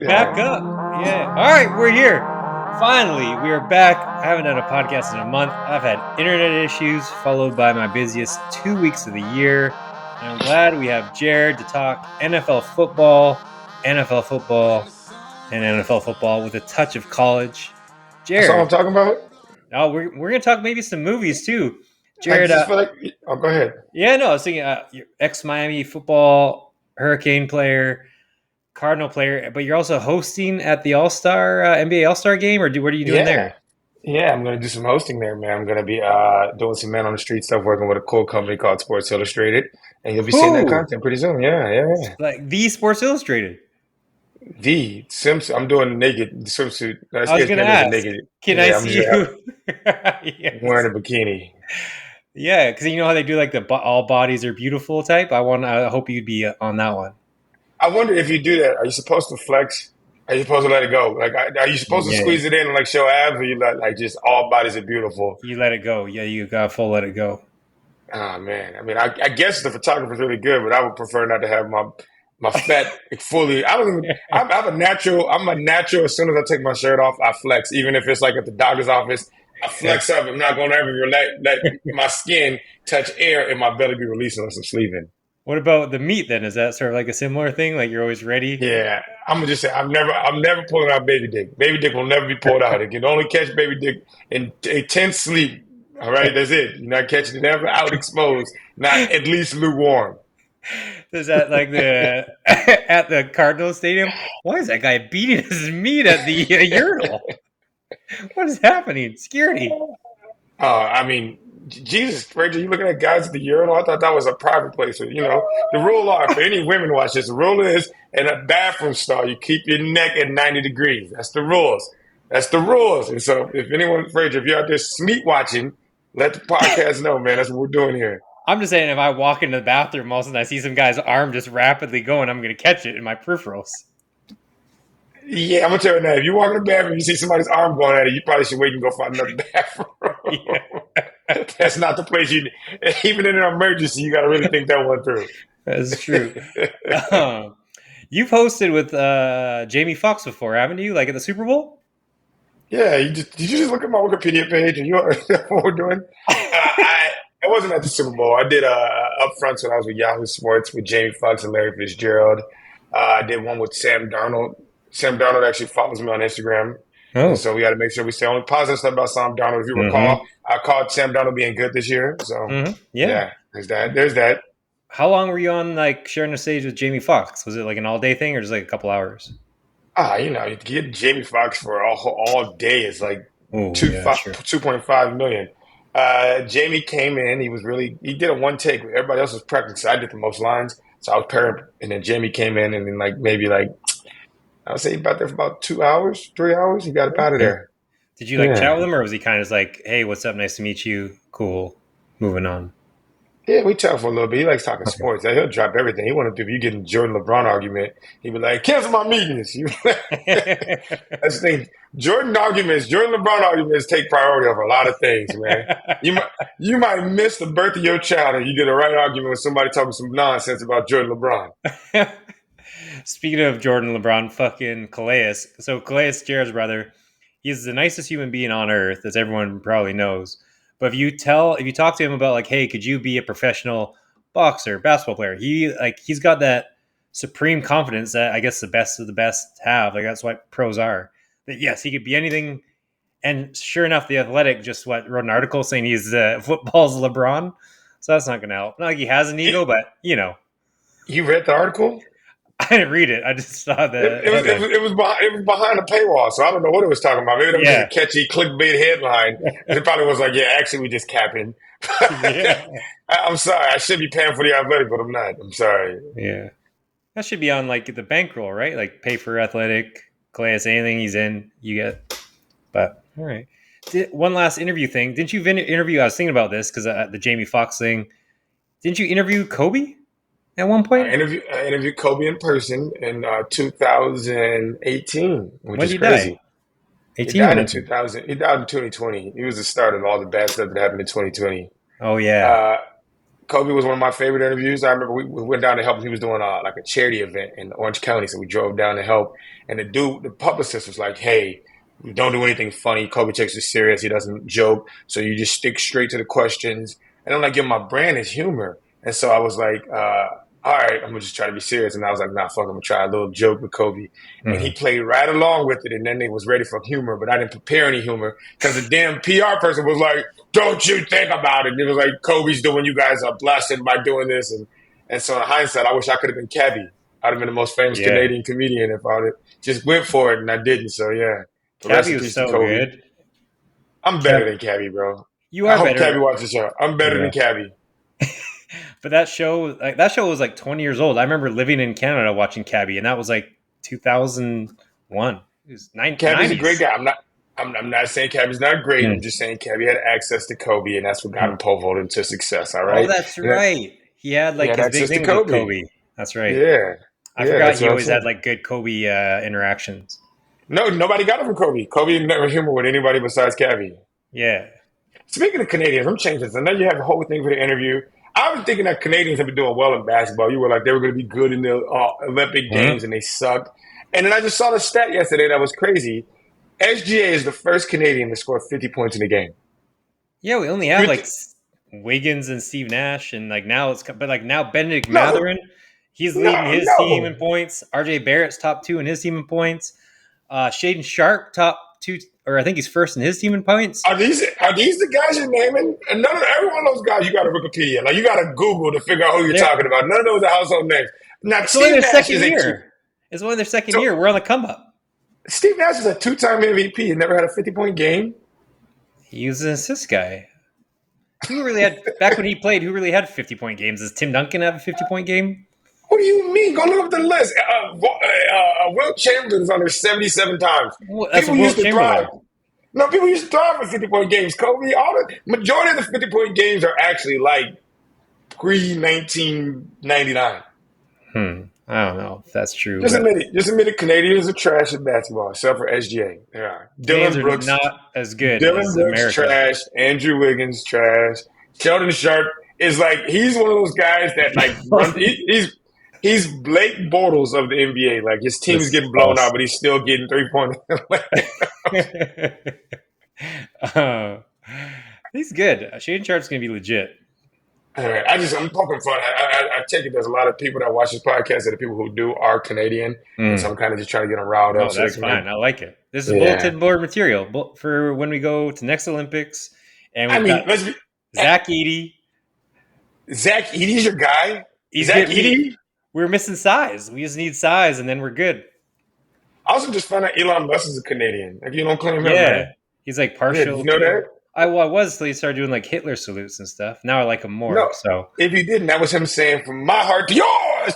Back up. Yeah. All right, we're here. Finally, we are back. I haven't done a podcast in a month. I've had internet issues followed by my busiest 2 weeks of the year. And I'm glad we have Jared to talk NFL football, and NFL football with a touch of college. That's all I'm Jared, talking about. we're going to talk maybe some movies too. I Jared, just feel like, oh, go ahead. yeah, no, I was thinking you're ex-Miami football, Hurricane player, Cardinal player, but you're also hosting at the All-Star NBA All-Star game, or what are you doing Yeah, there? yeah, I'm gonna do some hosting there, man. I'm gonna be doing some man on the street stuff, working with a cool company called Sports Illustrated, and you'll be seeing that Who? content pretty soon. Yeah, yeah, yeah. Like the Sports Illustrated. The swimsuit. I'm doing naked swimsuit. I was gonna ESPN does a ask, naked. can I Yeah, I'm see just you? wearing Yes. a bikini. Yeah, because you know how they do like the all bodies are beautiful type. I hope you'd be on that one. I wonder if you do that. Are you supposed to flex? Are you supposed to let it go? Like, are you supposed to Yeah, squeeze it in and like show abs, or you let like just all bodies are beautiful? you let it go. Yeah, you got full let it go. Ah man, I mean, I guess the photographer's really good, but I would prefer not to have my fat fully. I don't even. I'm a natural. I'm a natural. As soon as I take my shirt off, I flex. Even if it's like at the doctor's office, I Yeah. flex up. I'm not going to ever let my skin touch air and my belly be released unless I'm sleeping. What about the meat then? Is that sort of like a similar thing? Like you're always ready? Yeah, I'm gonna just say I'm never pulling out baby dick. Baby dick will never be pulled out. It can only catch baby dick in a tense sleep. All right, that's it. You're not catching it ever out exposed. Not at least lukewarm. Is that like the at the Cardinal Stadium? Why is that guy beating his meat at the urinal? What is happening? Security. I mean, Jesus, Fraser, you looking at guys at the urinal? I thought that was a private place. So, the rule are for any women watch this. The rule is in a bathroom stall, you keep your neck at 90 degrees. That's the rules. That's the rules. And so, if anyone, Fraser, if you're out there sleep watching, let the podcast know, man. That's what we're doing here. I'm just saying, if I walk into the bathroom, all of a sudden I see some guy's arm just rapidly going, I'm going to catch it in my peripherals. Yeah, I'm gonna tell you now. If you walk in the bathroom, you see somebody's arm going at it, you probably should wait and go find another bathroom. Yeah, That's not the place you. Even in an emergency, you got to really think that one through. that's true. Um, you've hosted with Jamie Foxx before, haven't you? Like at the Super Bowl? Yeah, did you just look at my Wikipedia page and you know what we're doing? I wasn't at the Super Bowl. I did upfronts when I was with Yahoo Sports with Jamie Foxx and Larry Fitzgerald. I did one with Sam Darnold. Sam Darnold actually follows me on Instagram, and Oh. so we got to make sure we say only positive stuff about Sam Darnold. If you Mm-hmm. recall, I called Sam Darnold being good this year. So Mm-hmm. Yeah. yeah, there's that. There's that. How long were you on like sharing the stage with Jamie Foxx? Was it like an all day thing or just like a couple hours? You get Jamie Foxx for all day is like Oh two yeah, five, sure. 2.5 million. Jamie came in. He did a one take. Everybody else was prepping, so I did the most lines. So I was pairing, and then Jamie came in, and then like maybe like I would say about there for about 2 hours, 3 hours. He got up out of Okay. there. Did you like chat Yeah, with him, or was he kind of just like, "Hey, what's up? Nice to meet you. Cool. Moving on." yeah. We talked for a little bit. He likes talking Okay. sports. He'll drop everything. He wanted to. If you get in Jordan LeBron argument, he'd be like, "Cancel my meetings." That's the thing. Jordan LeBron arguments take priority over a lot of things, man. You might you might miss the birth of your child and you get a right argument with somebody talking some nonsense about Jordan LeBron. Speaking of Jordan LeBron, fucking Calais. So Calais, Jared's brother, he's the nicest human being on earth, as everyone probably knows. But if you talk to him about like, hey, could you be a professional boxer, basketball player? He's got that supreme confidence that I guess the best of the best have. Like that's what pros are. That yes, he could be anything. And sure enough, the Athletic just wrote an article saying he's football's LeBron. So that's not going to help. Not like he has an ego, but You read the article? I didn't read it. I just saw It, the it was it headline. was it was behind a paywall, so I don't know what it was talking about. Maybe that was just a Yeah. catchy clickbait headline. It probably was like, yeah, actually, we just capping. Yeah. I'm sorry, I should be paying for the athletic, but I'm not. I'm sorry. Yeah. That should be on like the bankroll, right? Like pay for athletic, class, anything he's in, you get. But all right. One last interview thing. Didn't you interview? I was thinking about this because the Jamie Foxx thing. Didn't you interview Kobe at one point? I interviewed Kobe in person in 2018, which When is did he die? crazy. He 18 or died in 19? 2000. He died in 2020. He was the start of all the bad stuff that happened in 2020. Oh, yeah. Uh, Kobe was one of my favorite interviews. I remember we went down to help him. He was doing like a charity event in Orange County, so we drove down to help. And the publicist was like, "Hey, don't do anything funny. Kobe takes it serious. He doesn't joke. So you just stick straight to the questions." And I'm like, "Yo, my brand is humor." And so I was like, "All right, I'm gonna just try to be serious." And I was like, "Nah, fuck, I'm gonna try a little joke with Kobe." And he Mhm. played right along with it. And then they was ready for humor, but I didn't prepare any humor because the damn PR person was like, "Don't you think about it?" And it was like, "Kobe's doing, you guys are blessed by doing this." And so in hindsight, I wish I could have been Cabby. I'd have been the most famous Yeah. Canadian comedian if I would have just went for it, and I didn't. So yeah, but rest Cabby in was peace to so Kobe. good. I'm better Cab, than Cabby, bro. you I are hope Cabby better. watches the show. I'm better Yeah. than Cabby. But that show was like 20 years old. I remember living in Canada watching Cabby, and that was like 2001. It was Cabby's a great 90s. guy. I'm not saying Cabby's not great. I'm Mm. just saying Cabby had access to Kobe, and that's what got Mm. him pole vaulted into success. All Oh, right, that's and that, right. He had he like had his big access to thing with Kobe. Kobe. That's right. Yeah, I yeah, forgot that's he what I'm always had saying. like good Kobe interactions. No, nobody got it from Kobe. Kobe never humor with anybody besides Cabby. Yeah. Speaking of Canadians, I'm changing this. I know you have a whole thing for the interview. I was thinking that Canadians have been doing well in basketball. You were like they were going to be good in the Olympic Mhm. Games, and they sucked. And then I just saw the stat yesterday that was crazy. SGA is the first Canadian to score 50 points in a game. Yeah, we only You have would like th- Wiggins and Steve Nash, and like now but like now Benedict no, Matherin, he's leading no, his team in no. points. RJ Barrett's top two in his team in points. Shaden Sharp top two, or I think he's first in his team in points. Are these the guys you're naming? And none of every one of those guys you got to Wikipedia. Like you got to Google to figure out who you're They're talking about. None of those are household names. Now It's only Steve their Nash second is a two. year. It's only their second So year. We're on the come up. Steve Nash is a two-time MVP and never had a 50-point game. He was an assist guy. Who really had back when he played? Who really had 50-point games? Does Tim Duncan have a 50-point game? What do you mean? Go look up the list. Wilt Chamberlain's on there 77 times. Well, that's People Will used to thrive. Chamberlain. No, people used to thrive for 50-point games. Kobe, all the majority of the 50-point games are actually like pre 1999. I don't know if that's true, Just but admit it. Just admit it. Canadians are trash at basketball, except for SGA. They are. Canadians are not as good Dylan as Brooks America. trash. Andrew Wiggins trash. Sheldon Sharp is like he's one of those guys that like run. He's Blake Bortles of the NBA. Like his team is This getting is blown out, false. but he's still getting 3 point. uh, he's good. Shaden Sharp's gonna be legit. All right, I'm poking fun. I take it there's a lot of people that watch this podcast that the people who do are Canadian, and so Mm. I'm kind of just trying to get them riled up No, so they that's can like, fine. I like it. This is yeah. bulletin board material for when we go to next Olympics, and I we've mean, got let's be. Zach Eady. Zach Edey's your guy. He's Zach getting me. Edey. We're missing size. We just need size, and then we're good. I also just found out Elon Musk is a Canadian. Like you don't claim him, Yeah, man. he's like Yeah, did you partial. know that? I was till he started doing like Hitler salutes and stuff. Now I like him more. No. So If you didn't, that was him saying from my heart to yours.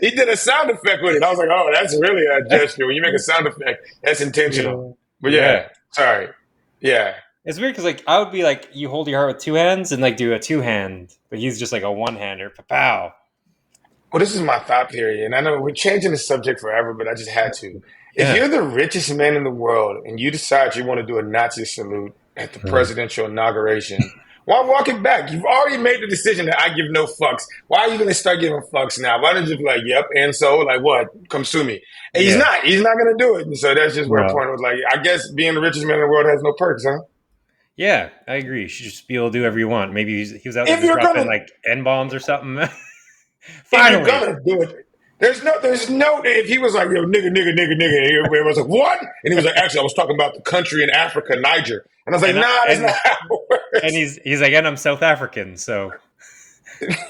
He did a sound effect with it. I was like, oh, that's really a gesture. When you make a sound effect, that's intentional. But yeah, yeah, sorry. Yeah. it's weird because like I would be like you hold your heart with two hands and like do a two hand, but he's just like a one hander. Pow. Well, this is my thought period. And I know we're changing the subject forever, but I just had to. If Yeah. you're the richest man in the world and you decide you want to do a Nazi salute at the Mhm. presidential inauguration, why walk it back? You've already made the decision that I give no fucks. Why are you going to start giving fucks now? Why don't you just be like, yep, and so, like, what? Come sue me. And he's Yeah. not. He's not going to do it. And so that's just where the No. point was like, I guess being the richest man in the world has no perks, huh? Yeah, I agree. You should just be able to do whatever you want. Maybe he was out there If just you're dropping gonna like N bombs or something. if you're Finally. gonna do it, there's no, if he was like, yo, nigga, nigga, nigga, nigga, and everybody was like, what? And he was like, actually, I was talking about the country in Africa, Niger. And I was like, And I, nah, that's not and how it and works. he's like, and I'm South African, so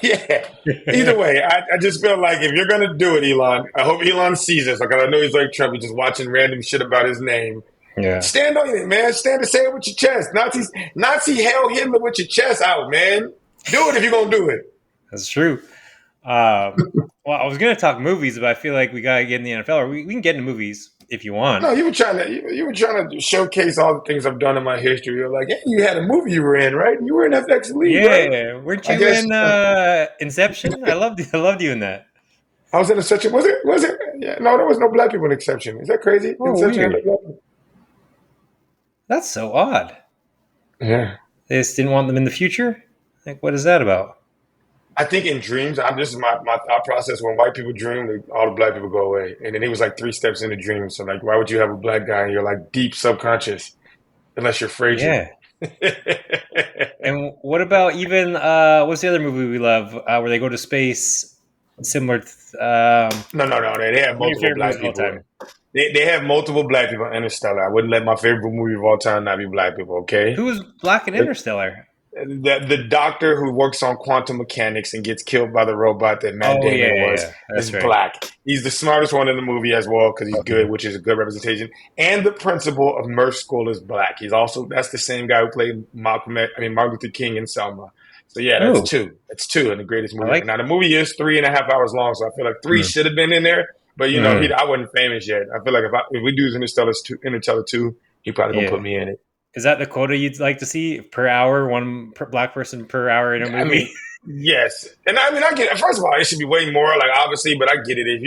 Yeah. Either way, I just feel like if you're gonna do it, Elon, I hope Elon sees this. Like I know he's like Trump, he's just watching random shit about his name. yeah, Stand on it, man. Stand and say it with your chest. Nazi Hail Hitler with your chest out, man. Do it if you're gonna do it. that's true. Well, I was gonna talk movies, but I feel like we gotta get in the NFL, or we can get into movies if you want. No, you were trying to showcase all the things I've done in my history. You're like, hey, you had a movie you were in, right? You were in FX Elite, right? Yeah, weren't I you guess in Inception? I loved you in that. I was in Inception. Was it? Yeah, no, there was no black people in Inception. Is that crazy? Oh, Inception had no weird. black people. That's so odd. Yeah. They just didn't want them in the future. Like, what is that about? I think in dreams, this is my thought process. When white people dream, all the black people go away. And then it was like three steps into dream. So like, why would you have a black guy in your like deep subconscious unless you're Fraser? Yeah. And what about even what's the other movie we love where they go to space? Similar. No, no, no. They have One of your multiple favorite movies black of all people. time? They have multiple black people in Interstellar. I wouldn't let my favorite movie of all time not be black people, okay? Who was Black in Interstellar? The doctor who works on quantum mechanics and gets killed by the robot that Matt Oh yeah, Damon yeah, was yeah. is That's right. black. He's the smartest one in the movie as well because he's good, which is a good representation. And the principal of Murph School is black. He's also that's the same guy who played Martin Luther King in Selma. So yeah, that's Oh, two. That's two in the greatest I movie ever. like. Now the movie is 3.5 hours long, so I feel like three Mm, should have been in there. But you know, mm, I wasn't famous yet. I feel like if we do Interstellar two, he probably gonna yeah. put me in it. Is that the quota you'd like to see per hour? One black person per hour in a I movie? mean, yes, and I mean, I get it. First of all, it should be way more, like obviously, but I get it. If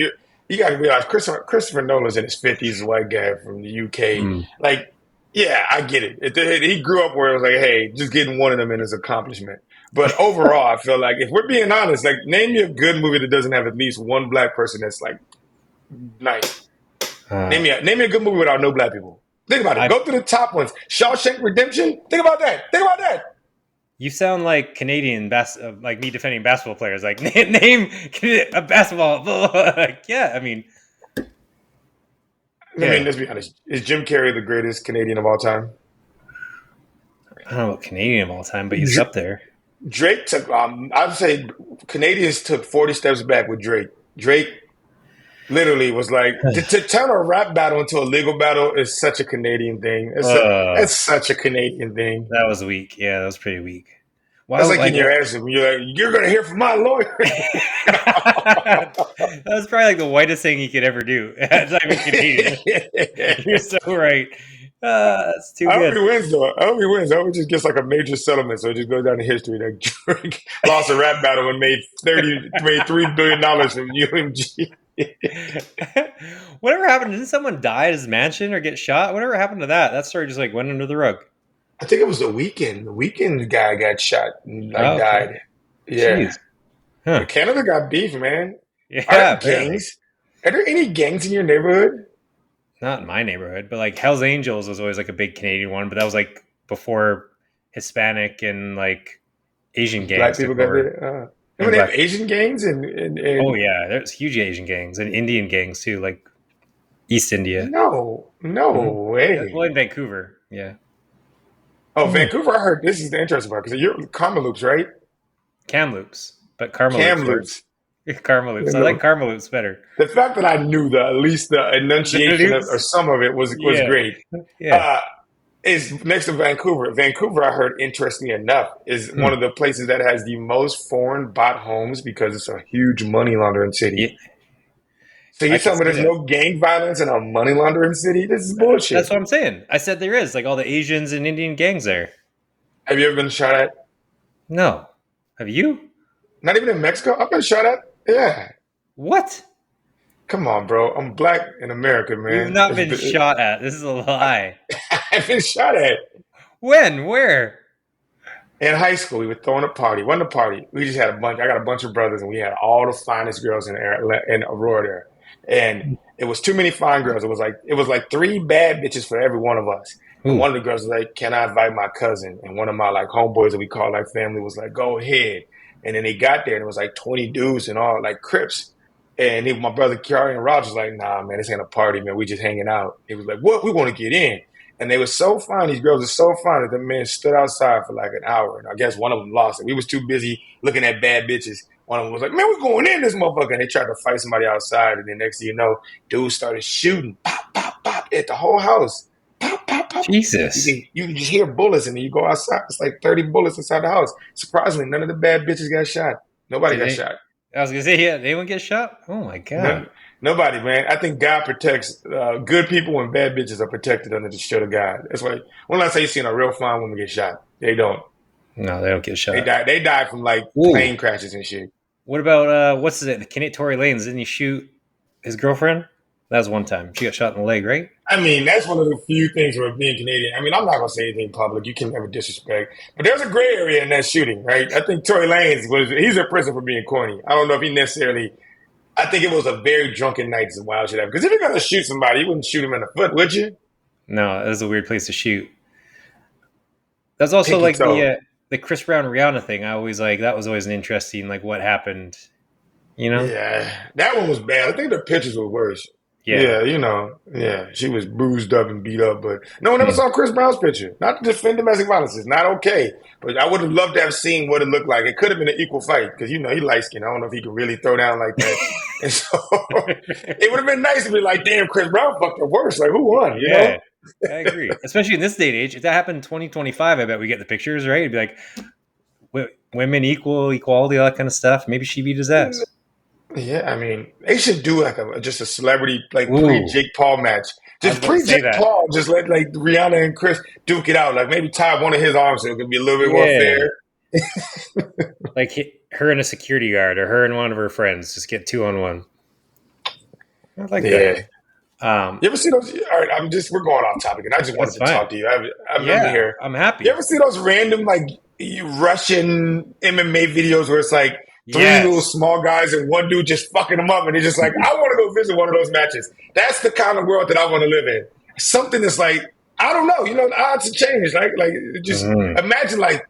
you got to realize Christopher Nolan's in his 50s, a white guy from the UK. Mm. Like, yeah, I get it. He grew up where it was like, hey, just getting one of them in is accomplishment. But overall, I feel like if we're being honest, like name me a good movie that doesn't have at least one black person that's like nice. Uh, Name me a good movie without no black people. Think about it. I Go through the top ones. Shawshank Redemption. Think about that. Think about that. You sound like like me defending basketball players. Like name a basketball. Like, yeah, I mean, I mean, yeah. let's be honest. Is Jim Carrey the greatest Canadian of all time? I don't know about Canadian of all time, but he's up there. Drake took, I'd say Canadians took 40 steps back with Drake. Drake literally was like, to turn a rap battle into a legal battle is such a Canadian thing. Uh, It's such a Canadian thing. that was weak. Yeah, that was pretty weak. Why? That's like Like getting your ass, when you're like, you're going to hear from my lawyer. that was probably like the whitest thing he could ever do. It's not even Canadian. You're so right. That's too I hope good. he wins, though. I hope he wins. I hope he just gets like a major settlement, so it just goes down in history that Drake lost a rap battle and made $3 billion from UMG. Whatever happened? Didn't someone die at his mansion or get shot? Whatever happened to that? That story just like went under the rug. I think it was the weekend. The weekend guy got shot and like Oh, okay. died. Yeah. Jeez. Huh. Canada got beef, man. Are Yeah, there apparently. gangs? Are there any gangs in your neighborhood? Not in my neighborhood, but like Hell's Angels was always like a big Canadian one, but that was like before Hispanic and like Asian Black gangs people took got over. there. And They have black. Asian gangs Oh and yeah, there's huge Asian gangs and Indian gangs too, like East India. no Hmm. Well, way. in Vancouver, yeah. Oh, Hmm. Vancouver, I heard this is the interesting part because you're Kamloops, right? Kamloops, but Karmaloops Kamloops. works. Karmaloops. I like No. Karmaloops better. The fact that I knew at least the enunciation or Loops. some of it was Yeah, great. yeah. Uh, is next to Vancouver. Vancouver, I heard, interestingly enough, is Hmm. one of the places that has the most foreign bought homes because it's a huge money laundering city. Yeah, So you I can tell me see there's that. no gang violence in a money laundering city? This is bullshit. That's what I'm saying. I said there is like all the Asians and Indian gangs there. Have you ever been shot at? No, have you? Not even in Mexico? I've been shot at. Yeah. What? Come on, bro. I'm black in America, You've man. not been shot at. This is a lie. I've been shot at. When? Where? In high school, we were throwing a party. Wasn't a party. We just had a bunch. I got a bunch of brothers, and we had all the finest girls in Aurora there. And it was too many fine girls. It was like three bad bitches for every one of us. And Ooh, one of the girls was like, "Can I invite my cousin?" And one of my like homeboys that we call like family was like, "Go ahead." And then they got there, and it was like 20 dudes and all like Crips. And my brother Kerry and Rob was like, "Nah, man, this ain't a party, man. We just hanging out." He was like, "What? We want to get in." And they were so fine. These girls were so fine that the men stood outside for like an hour. And I guess one of them lost it. We was too busy looking at bad bitches. One of them was like, "Man, we're going in this motherfucker." And they tried to fight somebody outside. And then next thing you know, dudes started shooting, pop, pop, pop, at the whole house. Pop, pop, pop. Jesus. You can just hear bullets, and then you go outside. It's like 30 bullets inside the house. Surprisingly, none of the bad bitches got shot. Nobody Did got they? shot. I was gonna say, yeah. Anyone get shot? Oh my god. None, nobody, man. I think God protects good people and bad bitches are protected under the shield of God. That's why when I say you seen a real fine woman get shot, they don't. No, they don't get They shot. die. They die from like Ooh. plane crashes and shit. What about what's it? Tory Lanez, didn't he shoot his girlfriend? That was one time. She got shot in the leg, right? I mean, that's one of the few things with being Canadian. I mean, I'm not gonna say anything public. You can never disrespect, but there's a gray area in that shooting, right? I think Tory Lanez he's in prison for being corny. I don't know if he necessarily. I think it was a very drunken night is why I should have. Because if you're gonna shoot somebody, you wouldn't shoot him in the foot, would you? No, it was a weird place to shoot. That's also Pinky like toe. the Chris Brown Rihanna thing. I always like that was always an interesting like what happened. You know? Yeah, that one was bad. I think the pictures were worse. Yeah. Yeah, yeah, she was bruised up and beat up, but no one ever Hmm. saw Chris Brown's picture. Not to defend domestic violence, it's not okay. But I would have loved to have seen what it looked like. It could have been an equal fight because he light skinned. I don't know if he could really throw down like that. And so it would have been nice to be like, damn, Chris Brown fucked up worse. Like who won? You Yeah, know? I agree. Especially in this day and age. If that happened in 2025, I bet we get the pictures, right? It'd be like women equal, equality, all that kind of stuff. Maybe she beat his ass. Yeah, I mean, they should do like just a celebrity like pre Ooh, Jake Paul match. I was Just about to pre say Jake that. Paul, just let like Rihanna and Chris duke it out. Like maybe tie one of his arms so it could be a little bit more Yeah. fair. Like her and a security guard or her and one of her friends just get 2-on-1. I like that. Yeah. Um, You ever see those? All right, we're going off topic, and I just wanted that's to talk fine. to you. I've been Yeah, here. I'm You happy. ever see those random like Russian MMA videos where it's like three little Yes. small guys and one dude just fucking them up, and they're just like, I want to go visit one of those matches. That's the kind of world that I want to live in. Something that's like, I don't know, the odds have changed. Like just Mhm. imagine like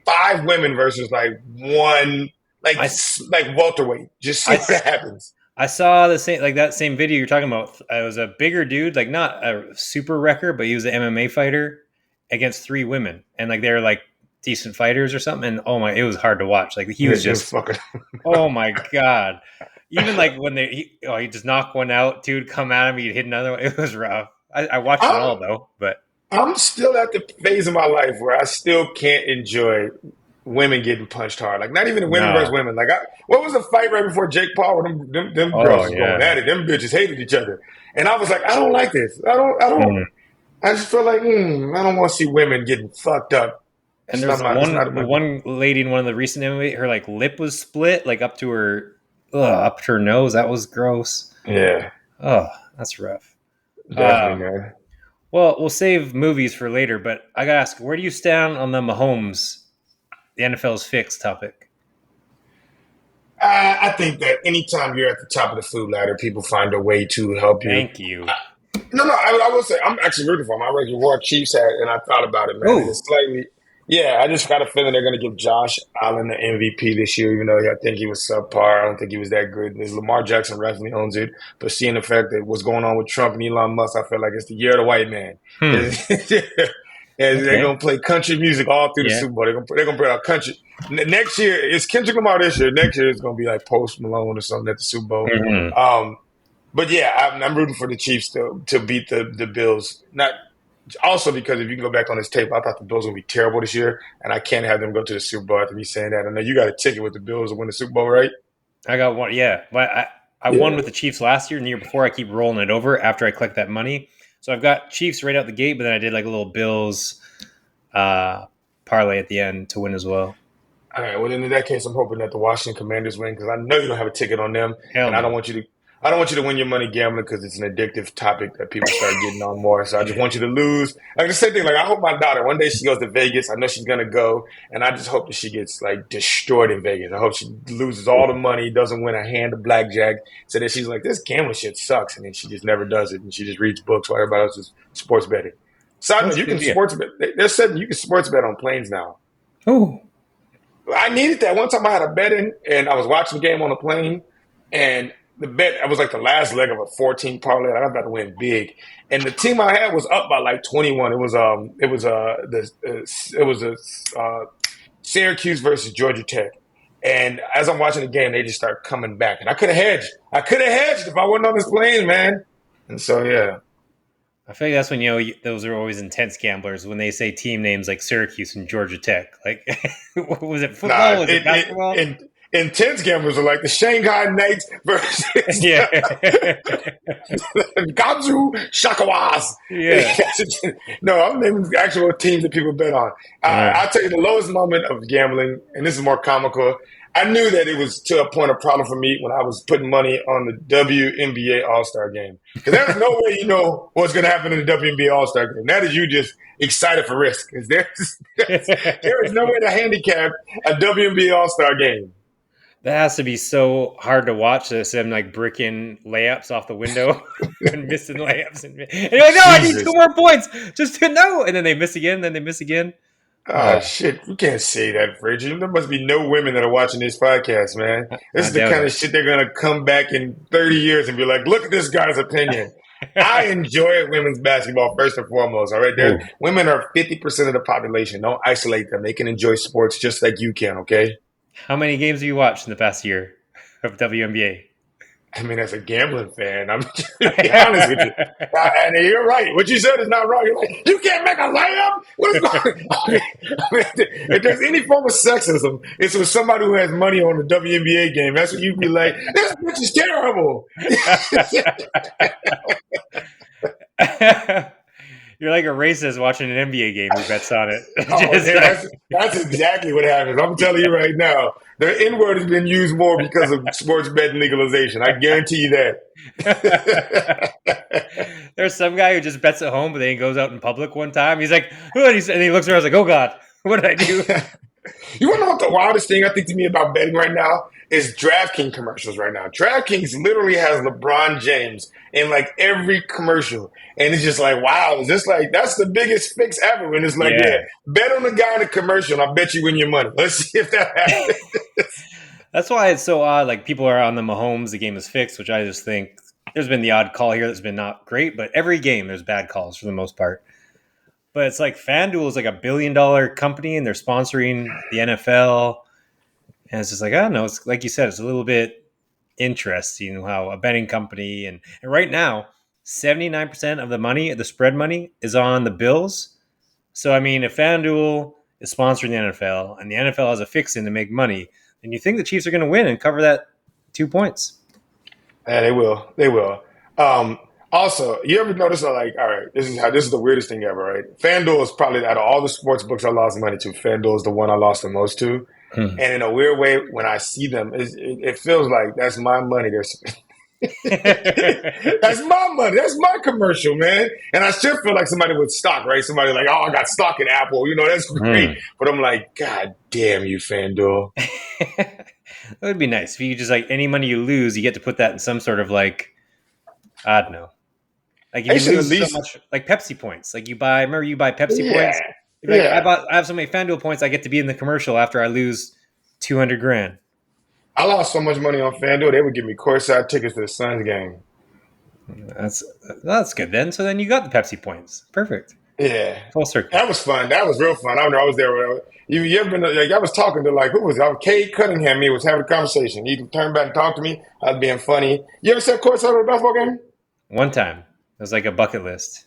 five women versus like one like I, like welterweight. Just see I, what happens. I saw the same like that same video you're talking about. It was a bigger dude, like not a super wrecker, but he was an MMA fighter against three women, and like they're like decent fighters or something. And oh my, it was hard to watch. Like he was It was just, fucking. oh my god. Even like when he just knocked one out, dude, come at him, he'd hit another one. It was rough. I watched it I'm all though, but I'm still at the phase of my life where I still can't enjoy women getting punched hard. Like not even the women versus no. women. Like what was the fight right before Jake Paul where them girls Oh was going yeah. at it. Them bitches hated each other. And I was like, I don't like this. Mm. I just feel like I don't want to see women getting fucked up. And there's It's not the my one lady in one of the recent MMA, her like lip was split, like up to her nose. That was gross. yeah, Oh, that's rough. definitely, Um, man. well, we'll save movies for later, but I gotta ask, where do you stand on the Mahomes, the NFL's fixed topic? I think that anytime you're at the top of the food ladder, people find a way to help you. Thank you. No, I will say I'm actually rooting for him. I already wore a Chiefs hat, and I thought about it, man. And Oh, it's slightly, yeah. I just got a feeling they're going to give Josh Allen the MVP this year, even though I think he was subpar. I don't think he was that good. His Lamar Jackson definitely owns it, but seeing the fact that what's going on with Trump and Elon Musk, I feel like it's the year of the white man. hmm. And they're Okay. going to play country music all through the Yeah. Super Bowl. They're going to put out country. Next year, it's Kendrick Lamar this year. Next year, it's going to be like Post Malone or something at the Super Bowl. Hmm. But yeah, I'm rooting for the Chiefs to beat the Bills. Not also because if you can go back on this tape, I thought the Bills would be terrible this year, and I can't have them go to the Super Bowl after me saying that. I know you got a ticket with the Bills to win the Super Bowl, right? I got one. Yeah, but I won Yeah. with the Chiefs last year and the year before. I keep rolling it over after I collect that money. So I've got Chiefs right out the gate, but then I did like a little Bills uh, parlay at the end to win as well. All right. Well, then in that case, I'm hoping that the Washington Commanders win because I know you don't have a ticket on them, Hell and I don't no. want you to. I don't want you to win your money gambling because it's an addictive topic that people start getting on more. So I just want you to lose. Like the same thing. Like I hope my daughter one day she goes to Vegas. I know she's gonna go, and I just hope that she gets like destroyed in Vegas. I hope she loses all the money, doesn't win a hand of blackjack, so that she's like, this gambling shit sucks, and then she just never does it, and she just reads books while everybody else is sports betting. Side note, That's a you good can idea. sports bet. They're saying you can sports bet on planes now. Oh, I needed that. One time I had a bet in and I was watching the game on a plane and the bet, I was like the last leg of a 14 parlay. I was about to win big. And the team I had was up by like 21. It was Syracuse versus Georgia Tech. And as I'm watching the game, they just start coming back. And I could have hedged. I could have hedged if I wasn't on this plane, man. And so, yeah. I feel like that's when those are always intense gamblers when they say team names like Syracuse and Georgia Tech. Like, was it Nah, football? Was it basketball? intense gamblers are like the Shanghai Knights versus Yeah, Gamzu Shakawas. yeah. No, I'm naming actual teams that people bet on. All right. I'll tell you the lowest moment of gambling, and this is more comical. I knew that it was to a point of problem for me when I was putting money on the WNBA All Star game. Because there's no way you know what's going to happen in the WNBA All Star game. That is you just excited for risk. Because there is no way to handicap a WNBA All Star game. That has to be so hard to watch this and like bricking layups off the window and missing layups. And you're like, no, I need two Jesus. more points. Just to know. And then they miss again. Then they miss again. Oh shit! You can't say that, Fraser. There must be no women that are watching this podcast, man. This I is the doubt kind of shit they're gonna come back in 30 years and be like, "Look at this guy's opinion." I it. enjoy women's basketball first and foremost. All right, there, Ooh. women are 50% of the population. Don't isolate them. They can enjoy sports just like you can. Okay. How many games have you watched in the past year of WNBA? I mean, as a gambling fan, I'm just to be honest with you. And you're right. What you said is not wrong. You're like, you can't make a layup? What is going on? I mean, if there's any form of sexism, it's with somebody who has money on the WNBA game. That's what you'd be like, this bitch is terrible. You're like a racist watching an NBA game who bets on it. Oh, Just yeah, like, that's exactly what happens. I'm telling you right now, the N word has been used more because of sports betting legalization. I guarantee you that. there's some guy who just bets at home, but then he goes out in public one time. He's like, "Oh," and he looks around, he's like, "Oh God, what did I do?" You want to know what the wildest thing I think to me about betting right now is DraftKings commercials right now. DraftKings literally has LeBron James in like every commercial. And it's just like, wow, it's just like, that's the biggest fix ever. And it's like, yeah, Yeah. bet on the guy in the commercial and I bet you win your money. Let's see if that happens. That's why it's so odd. Like people are on the Mahomes, the game is fixed, which I just think there's been the odd call here that's been not great, but every game there's bad calls for the most part. But it's like FanDuel is like $1 billion company and they're sponsoring the NFL. And it's just like, I don't know. It's like you said, it's a little bit interesting how a betting company and right now, 79% of the money, the spread money, is on the Bills. So I mean, if FanDuel is sponsoring the NFL and the NFL has a fix in to make money, then you think the Chiefs are going to win and cover that 2 points. Yeah, they will. They will. Um, Also, you ever notice that, like, all right, this is the weirdest thing ever, right? FanDuel is probably out of all the sports books I lost money to, FanDuel is the one I lost the most to. Hmm. And in a weird way, when I see them, it feels like that's my money. That's my money. That's my commercial, man. And I should feel like somebody with stock, right? Somebody like, oh, I got stock in Apple. You know, that's great. Hmm. But I'm like, God damn you, FanDuel. That would be nice if you just like any money you lose, you get to put that in some sort of like I don't know. Like if They you should at lose so least, much, like Pepsi points. Like you buy, remember you buy Pepsi points. yeah, You're like, yeah. I have so many FanDuel points, I get to be in the commercial after I lose 200 grand. I lost so much money on FanDuel, they would give me courtside tickets to the Suns game. That's that's good then. So then you got the Pepsi points. Perfect. Yeah. Full circle. That was fun. That was real fun. I remember I was there. You ever been like I was talking to like who was it? I was Cade Cunningham. He was having a conversation. He turned back and talked to me. I was being funny. You ever sat courtside at a basketball game? One time. It was like a bucket list.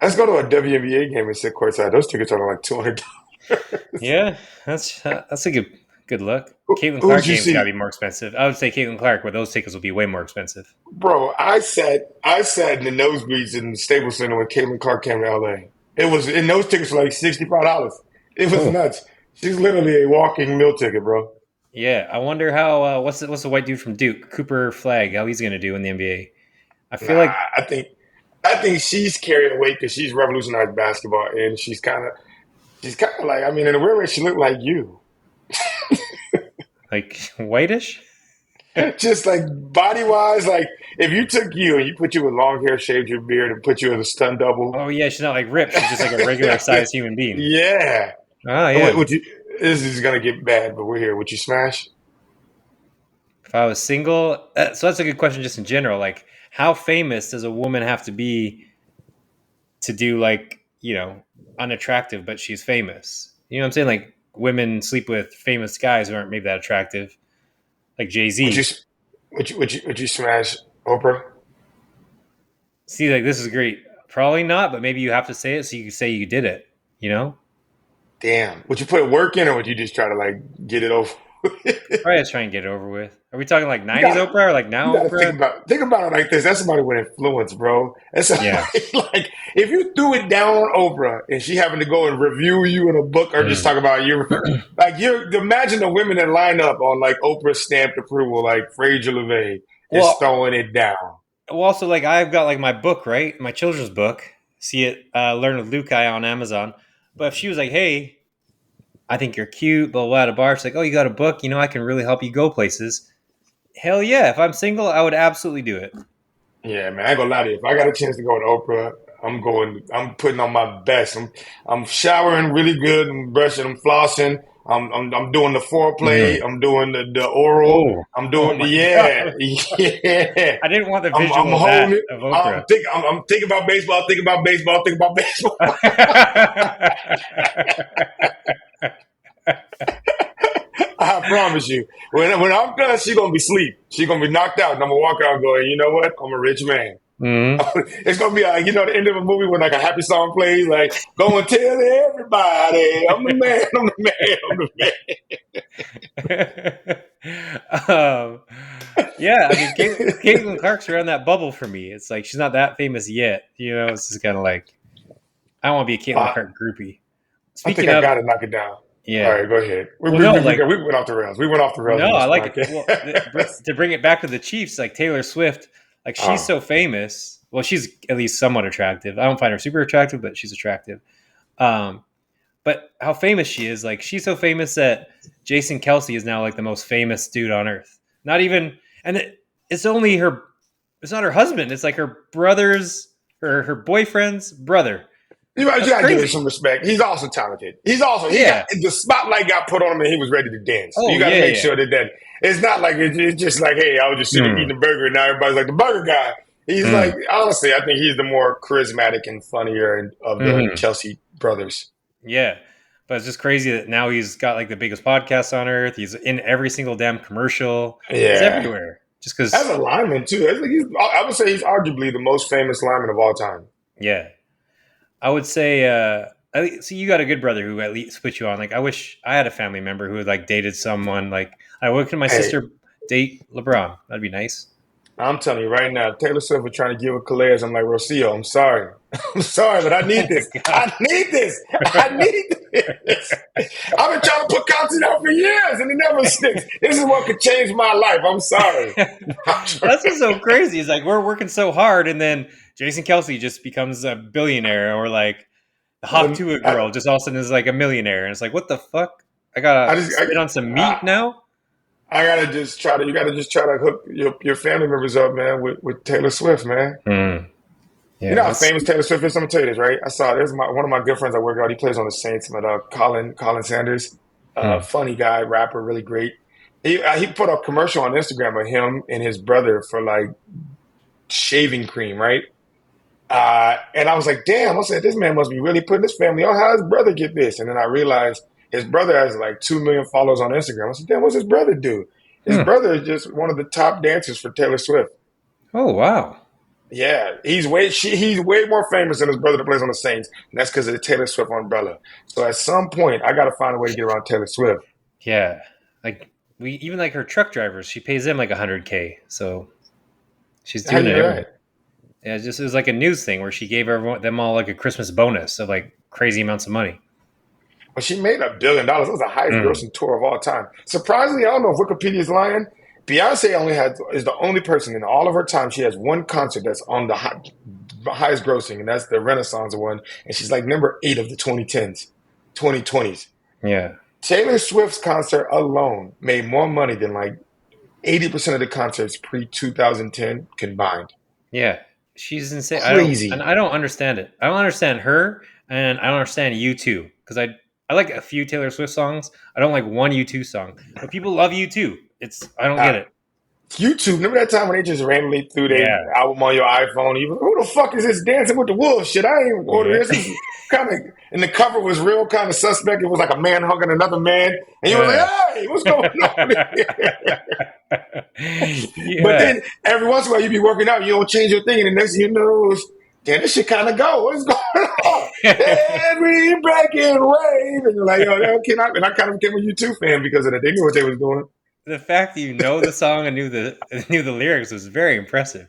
Let's go to a WNBA game and sit courtside. Those tickets are like $200. Yeah, that's a good look. Caitlin Who Clark did you games gotta see, be more expensive. I would say Caitlin Clark, but those tickets will be way more expensive. bro? I sat in the nosebleeds in the Staples Center when Caitlin Clark came to LA. It was and those tickets were like $65. It was Oh. nuts. She's literally a walking meal ticket, bro. Yeah, I wonder how what's the white dude from Duke, Cooper Flag, how he's gonna do in the NBA. I feel Nah, like I think she's carrying weight because she's revolutionized basketball, and she's kind of like I mean, in a weird way, she looked like you, like whitish. just like body wise. Like if you took you and you put you with long hair, shaved your beard, and put you as a stunt double, Oh yeah, she's not like ripped. She's just like a regular sized human being. yeah. Oh What yeah. would you? This is gonna get bad, but we're here. Would you smash? If I was single, so that's a good question just in general. Like, how famous does a woman have to be to do like unattractive, but she's famous? You know what I'm saying? Like women sleep with famous guys who aren't maybe that attractive, like Jay Would you? Z. Would you smash Oprah? See, like this is great. Probably not, but maybe you have to say it so you can say you did it. You know? Damn. Would you put work in, or would you just try to like get it over? Probably just try and get it over with. Are we talking like You 90s got Oprah or like you now got to Oprah? think about it like this. That's somebody with influence, bro. That's Yeah. somebody, like if you threw it down on Oprah and she happened to go and review you in a book or just Mm. talk about you, like you're imagine the women that line up on like Oprah's stamped approval, like Fraser is Well, throwing it down. also like I've got like my book, right? My children's book. See it, Learn with Luke on Amazon. But if she was like, "Hey, I think you're cute," blah blah, at a bar, she's like, "Oh, you got a book? You know, I can really help you go places." Hell yeah! If I'm single, I would absolutely do it. Yeah, man, I ain't gonna lie to you. If I got a chance to go to Oprah, I'm going. I'm putting on my best. I'm showering really good. I'm brushing. I'm flossing. I'm doing the foreplay. Mm. I'm doing the oral. Oh, I'm oh doing my yeah, god! yeah. I didn't want the I'm visual of holding that it. of Oprah. I'm thinking about baseball. Thinking about baseball. Thinking about baseball. I promise you. When I'm done, she gonna be asleep. She gonna be knocked out, and I'm gonna walk out going, you know what? I'm a rich man. Mhm. It's gonna be like the end of a movie when like a happy song plays, like go and tell everybody, I'm the man, I'm the man, I'm the man. um, yeah, I mean, Caitlin Clark's around that bubble for me. It's like she's not that famous yet. You know, it's just kind of like I don't want to be a Caitlin Uh, Clark groupie. I think Speaking I of, gotta knock it down. All yeah, right, go ahead. well, no, like We went off the rails. We went off the rails no, on I this like it. podcast. Well, to bring it back to the Chiefs, like Taylor Swift, like she's Oh, so famous. Well, she's at least somewhat attractive. I don't find her super attractive, but she's attractive. Um, but how famous she is, like she's so famous that Jason Kelsey is now like the most famous dude on earth. Not even, and it's only her. It's not her husband. It's like her brother's, her boyfriend's brother. you That's gotta give him crazy. some respect. He's also talented. He got Yeah. the spotlight got put on him and he was ready to dance. So you Oh got to yeah, make yeah. sure that it's not like it's just like, hey, I was just sitting Hmm. eating a burger and now everybody's like the burger guy. He's Mm. like, honestly, I think he's the more charismatic and funnier of the Hmm. Kelsey brothers. Yeah. But it's just crazy that now he's got like the biggest podcast on earth. He's in every single damn commercial. He's Yeah, everywhere. Just as because, a lineman too, I would say he's arguably the most famous lineman of all time. yeah. I would say, see, you got a good brother who at least put you on. Like, I wish I had a family member who had like dated someone. Like, I would can my Hey, sister date LeBron? That'd be nice. I'm telling you right now, Taylor Swift was trying to give a Calais. I'm like, Rocio, I'm sorry. I'm sorry, but I need Oh my this. god. I need this. I need this. I've been trying to put content out for years and it never sticks. This is what could change my life. I'm sorry. That's what's so crazy. It's like we're working so hard, and then Jason Kelsey just becomes a billionaire, or like the Hawk Well, Tuah girl just all of a sudden is like a millionaire, and it's like, what the fuck? I I gotta just, spit on some I, meat now. I gotta just try to, you gotta just try to hook your family members up, man, with Taylor Swift, man. Hmm. You Yeah, know how that's. famous Taylor Swift is? I'm gonna tell you this, right? I saw there's one of my good friends I work out. He plays on the Saints, but Colin Sanders, Hmm. funny guy, rapper, really great. He put a commercial on Instagram of him and his brother for like shaving cream, right? And I was like, damn, I said, this man must be really putting his family on. How does his brother get this? And then I realized his brother has like 2 million followers on Instagram. I said, damn, what's his brother do? His Hmm. brother is just one of the top dancers for Taylor Swift. Oh wow. Yeah, he's way more famous than his brother that plays on the Saints, and that's because of the Taylor Swift umbrella. So at some point, I got to find a way to get around Taylor Swift. Yeah, like we even like her truck drivers, she pays them like 100K, so she's How doing it you everywhere. right? Yeah, it was like a news thing where she gave everyone them all like a Christmas bonus of like crazy amounts of money. Well, she made $1 billion. It was the highest Mm. grossing tour of all time. Surprisingly, I don't know if Wikipedia is lying. Beyonce is the only person in all of her time. She has one concert that's on the highest grossing, and that's the Renaissance one. And she's like number 8 of the 2010s, 2020s. Yeah, Taylor Swift's concert alone made more money than like 80% of the concerts pre 2010 combined. yeah, she's insane. And Crazy. I don't understand it. I don't understand her, and I don't understand you too because I like a few Taylor Swift songs. I don't like one U2 song, but people love U2. It's I don't Uh, get it. YouTube, remember that time when they just randomly threw their Yeah, album on your iPhone? Even who the fuck is this Dancing with the Wolves shit? I ain't order yeah, this. This is kind of, and the cover was real kind of suspect. It was like a man hugging another man, and you was yeah, like, "Hey, what's going on here?" But yeah. then every once in a while you be working out, you don't change your thing, and the next thing you know, Damn, this shit kind of go. What's going on? Every breaking wave, and you're like, yo, that cannot. And I kind of became a U2 fan because of that. They knew what they was doing. The fact that you know the song and knew the lyrics was very impressive.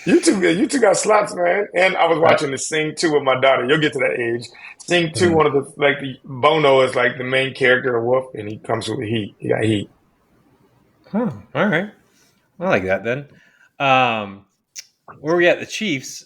You two got slots, man. And I was Uh, watching the Sing 2 with my daughter. You'll get to that age. Sing 2, mhm. one of the like the Bono is like the main character of Wolf, and he comes with heat. He got heat. Oh, all right. I like that then. Um, where we at? The Chiefs.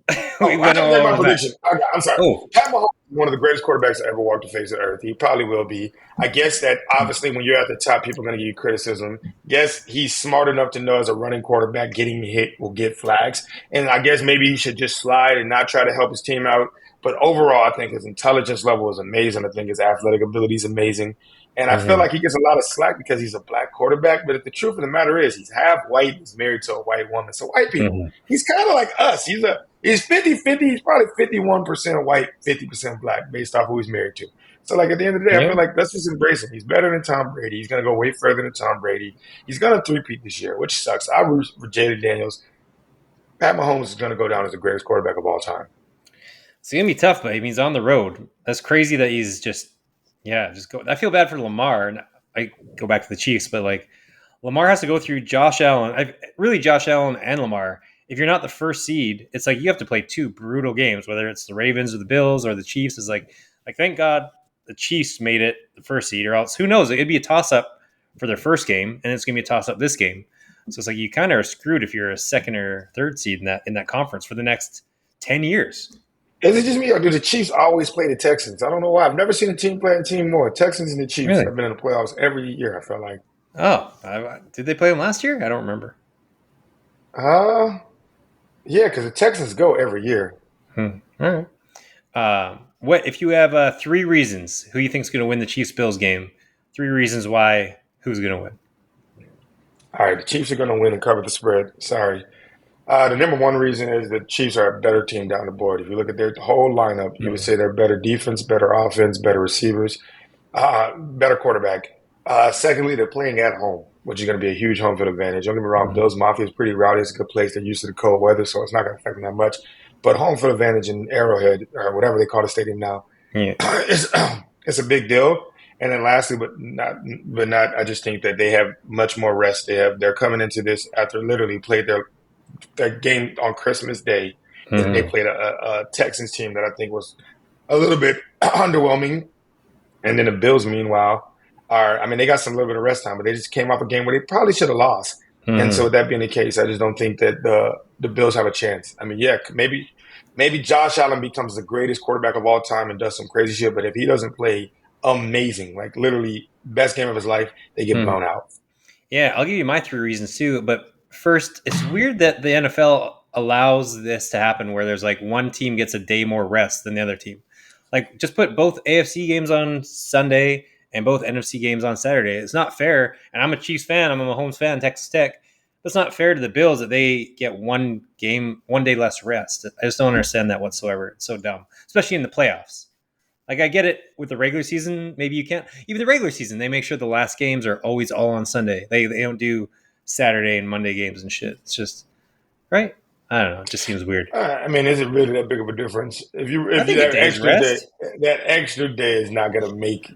We Oh, I went didn't make all my the way back. prediction. I'm sorry. Oh, Pat Mahomes is one of the greatest quarterbacks to ever walk the face of the earth. He probably will be. I guess that obviously when you're at the top, people are going to give you criticism. Yes, he's smart enough to know as a running quarterback, getting hit will get flags. And I guess maybe he should just slide and not try to help his team out. But overall, I think his intelligence level is amazing. I think his athletic ability is amazing. And I feel mhm, like he gets a lot of slack because he's a black quarterback. But the truth of the matter is, he's half white. He's married to a white woman. So white people, mhm. he's kind of like us. He's 50-50. He's probably 51% white, 50% black based off who he's married to. So, like, at the end of the day, I Yeah. feel like let's just embrace him. He's better than Tom Brady. He's going to go way further than Tom Brady. He's going to three-peat this year, which sucks. I root for Jaden Daniels. Pat Mahomes is going to go down as the greatest quarterback of all time. It's gonna be tough, but he's on the road. That's crazy that he's just go. I feel bad for Lamar, and I go back to the Chiefs, but like Lamar has to go through Josh Allen. Really, Josh Allen and Lamar. If you're not the first seed, it's like you have to play two brutal games, whether it's the Ravens or the Bills or the Chiefs. Is like thank God the Chiefs made it the first seed, or else who knows? It'd be a toss up for their first game, and it's gonna be a toss up this game. So it's like you kind of are screwed if you're a second or third seed in that conference for the next 10 years. Is it just me, or do the Chiefs always play the Texans? I don't know why. I've never seen a team play a team more. Texans and the Chiefs Really? have been in the playoffs every year, I felt like. Oh, did they play them last year? I don't remember. Uh, yeah, because the Texans go every year. Hmm. All right. What if you have three reasons who you think is going to win the Chiefs Bills game? Three reasons why who's going to win? All right, the Chiefs are going to win and cover the spread. Sorry. The number one reason is the Chiefs are a better team down the board. If you look at their whole lineup, you would Hmm. say they're better defense, better offense, better receivers, better quarterback. Secondly, they're playing at home, which is going to be a huge home field advantage. Don't get me wrong, Hmm. Bills Mafia is pretty rowdy. It's a good place. They're used to the cold weather, so it's not going to affect them that much. But home field advantage in Arrowhead, or whatever they call the stadium now, Yeah. it's, it's a big deal. And then lastly, but not, I just think that they have much more rest. They're coming into this after literally played their game on Christmas Day. They Hmm. played a Texans team that I think was a little bit underwhelming. And then the Bills, meanwhile, I mean, they got some little bit of rest time, but they just came off a game where they probably should have lost. And so, Hmm. with that being the case, I just don't think that the Bills have a chance. I mean, yeah, maybe Josh Allen becomes the greatest quarterback of all time and does some crazy shit, but if he doesn't play amazing, like literally best game of his life, they get Hmm. blown out. Yeah, I'll give you my three reasons too. But first, it's weird that the NFL allows this to happen where there's like one team gets a day more rest than the other team. Like, just put both AFC games on Sunday and both NFC games on Saturday. It's not fair. And I'm a Chiefs fan. I'm a Mahomes fan, Texas Tech. It's not fair to the Bills that they get one game, one day less rest. I just don't understand that whatsoever. It's so dumb, especially in the playoffs. Like I get it with the regular season, maybe you can't. Even the regular season, they make sure the last games are always all on Sunday. They don't do Saturday and Monday games and shit. It's just right. I don't know. It just seems weird. I mean, is it really that big of a difference? I If you think a that day's extra day, rest. that extra day is not going to make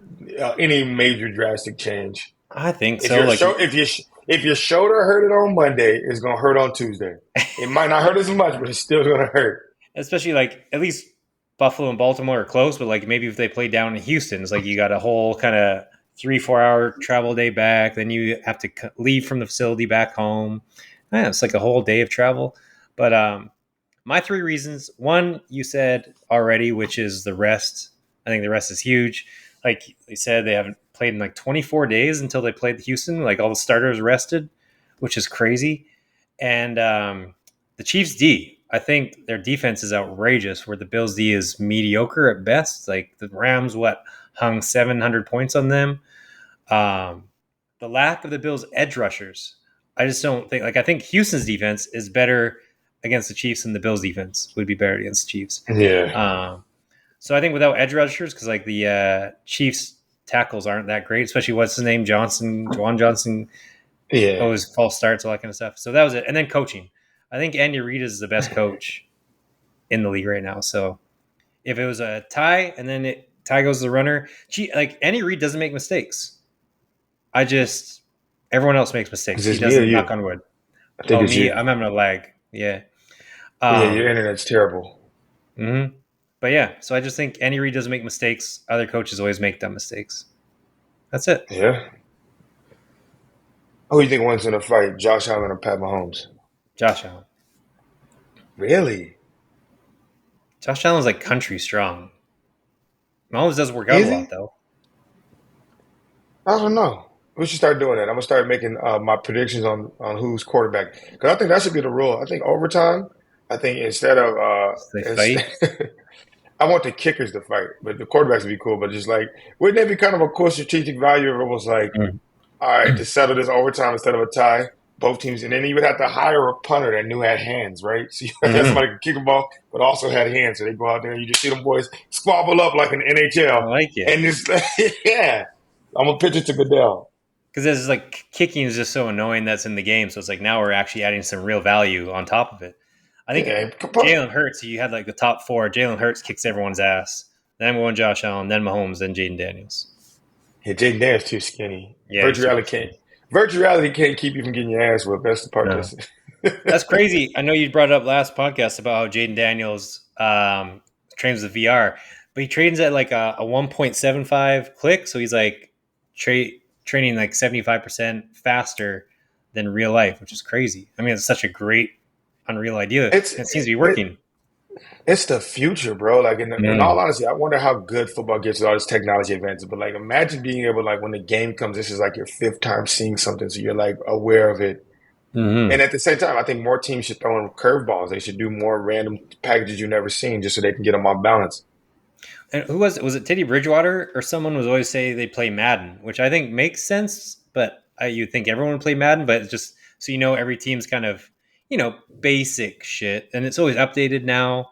any major drastic change. I think If so. your Like, show, if your shoulder hurt it on Monday, it's going to hurt on Tuesday. It might not hurt as much, but it's still going to hurt. especially like at least Buffalo and Baltimore are close, but like maybe if they play down in Houston, it's like you got a whole kind of 3 4 hour travel day back. Then you have to leave from the facility back home. Yeah, it's like a whole day of travel. But my three reasons. One, you said already, which is the rest. I think the rest is huge. Like they said, they haven't played in like 24 days until they played Houston. Like all the starters rested, which is crazy. And the Chiefs D, I think their defense is outrageous, where the Bills D is mediocre at best. Like the Rams, hung 700 points on them. Um, the lack of the Bills edge rushers, I just don't think. Like I think Houston's defense is better against the Chiefs than the Bills defense would be better against the Chiefs. Yeah, Um, so I think without edge rushers, because like the Chiefs tackles aren't that great, especially what's his name, Juwan Johnson, yeah. always false starts, all that kind of stuff. So that was it. And then coaching. I think Andy Reid is the best coach. in the league right now. So if it was a tie and then tie goes to the runner, like Andy Reid doesn't make mistakes. I just everyone else makes mistakes. Is He this me or doesn't. Knock you? on wood. I think Oh, it's me, you. I'm having a lag. Yeah. Yeah, your Um. internet's terrible. hmm But yeah, so I just think Andy Reid doesn't make mistakes. Other coaches always make dumb mistakes. That's it. Yeah. Who do you think wins in a fight, Josh Allen or Pat Mahomes? Josh Allen. Really? Josh Allen's like country strong. Mahomes does work out a Is lot he? though. I don't know. We should start doing that. I'm gonna start making my predictions on who's quarterback because I think that should be the rule. I think overtime. I think instead of So they fight. I want the kickers to fight, but the quarterbacks would be cool. But just like, wouldn't that be kind of a cool strategic value if it was like, Mm. all right, to settle this overtime instead of a tie, both teams, and then you would have to hire a punter that knew had hands, right? So you had hmm somebody who could kick a ball, but also had hands. So they go out there and you just see them boys squabble up like an I NHL, like it and it's yeah. I'm gonna pitch it to Goodell. because it's like kicking is just so annoying that's in the game. So it's like now we're actually adding some real value on top of it. I think Yeah, Jalen Hurts. You had like the top four. Jalen Hurts kicks everyone's ass. Then going Josh Allen, then Mahomes, then Jaden Daniels. yeah, Jaden Daniels too skinny. Yeah, he's super skinny. Virtual reality can't keep you from getting your ass whipped. That's the part No, that's that's crazy. I know you brought it up last podcast about how Jaden Daniels trains with VR, but he trains at like a 1.75 click. So he's like training like 75% faster than real life, which is crazy. I mean, it's such a great Unreal idea. And it's it seems to be it, working. it's the future, bro. Like in Mm. all honesty, I wonder how good football gets with all this technology advances. But like, imagine being able like when the game comes, this is like your fifth time seeing something, so you're like aware of it. hmm And at the same time, I think more teams should throw in curveballs. They should do more random packages you've never seen, just so they can get them off balance. And who was it? Was it Teddy Bridgewater or someone was always say they play Madden, which I think makes sense. But you think everyone would play Madden, but it's just so you know every team's kind of basic shit, and it's always updated now.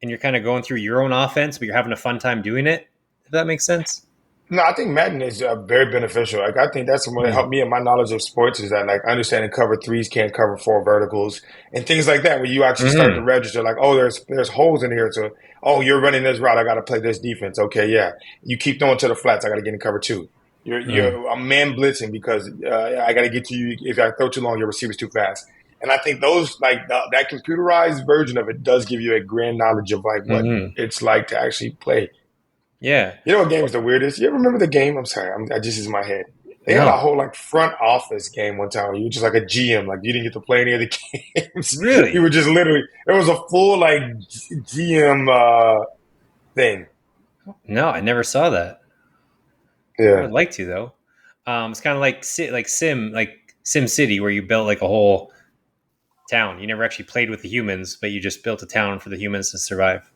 And you're kind of going through your own offense, but you're having a fun time doing it. If that makes sense. No, I think Madden is very beneficial. Like I think that's what Mm. helped me in my knowledge of sports is that like understanding cover threes can't cover four verticals and things like that. Where you actually start to Mm-hmm. register like, oh, there's holes in here. So, oh, you're running this route. I got to play this defense. Okay, yeah. You keep throwing to the flats. I got to get in cover two. Mm. I'm man blitzing because I got to get to you. If I throw too long, your receiver's too fast. And I think those like that computerized version of it does give you a grand knowledge of like what Mm-hmm. it's like to actually play. Yeah. You know what game is the weirdest? You ever remember the game? I'm sorry, I just is in my head. They had a No. whole like front office game one time. Where you were just like a GM, like you didn't get to play any of the games. You Really? were just literally it was a full like GM thing. No, I never saw that. I Yeah. would like to though. It's kind of like Sim City, where you built like a whole town. You never actually played with the humans, but you just built a town for the humans to survive.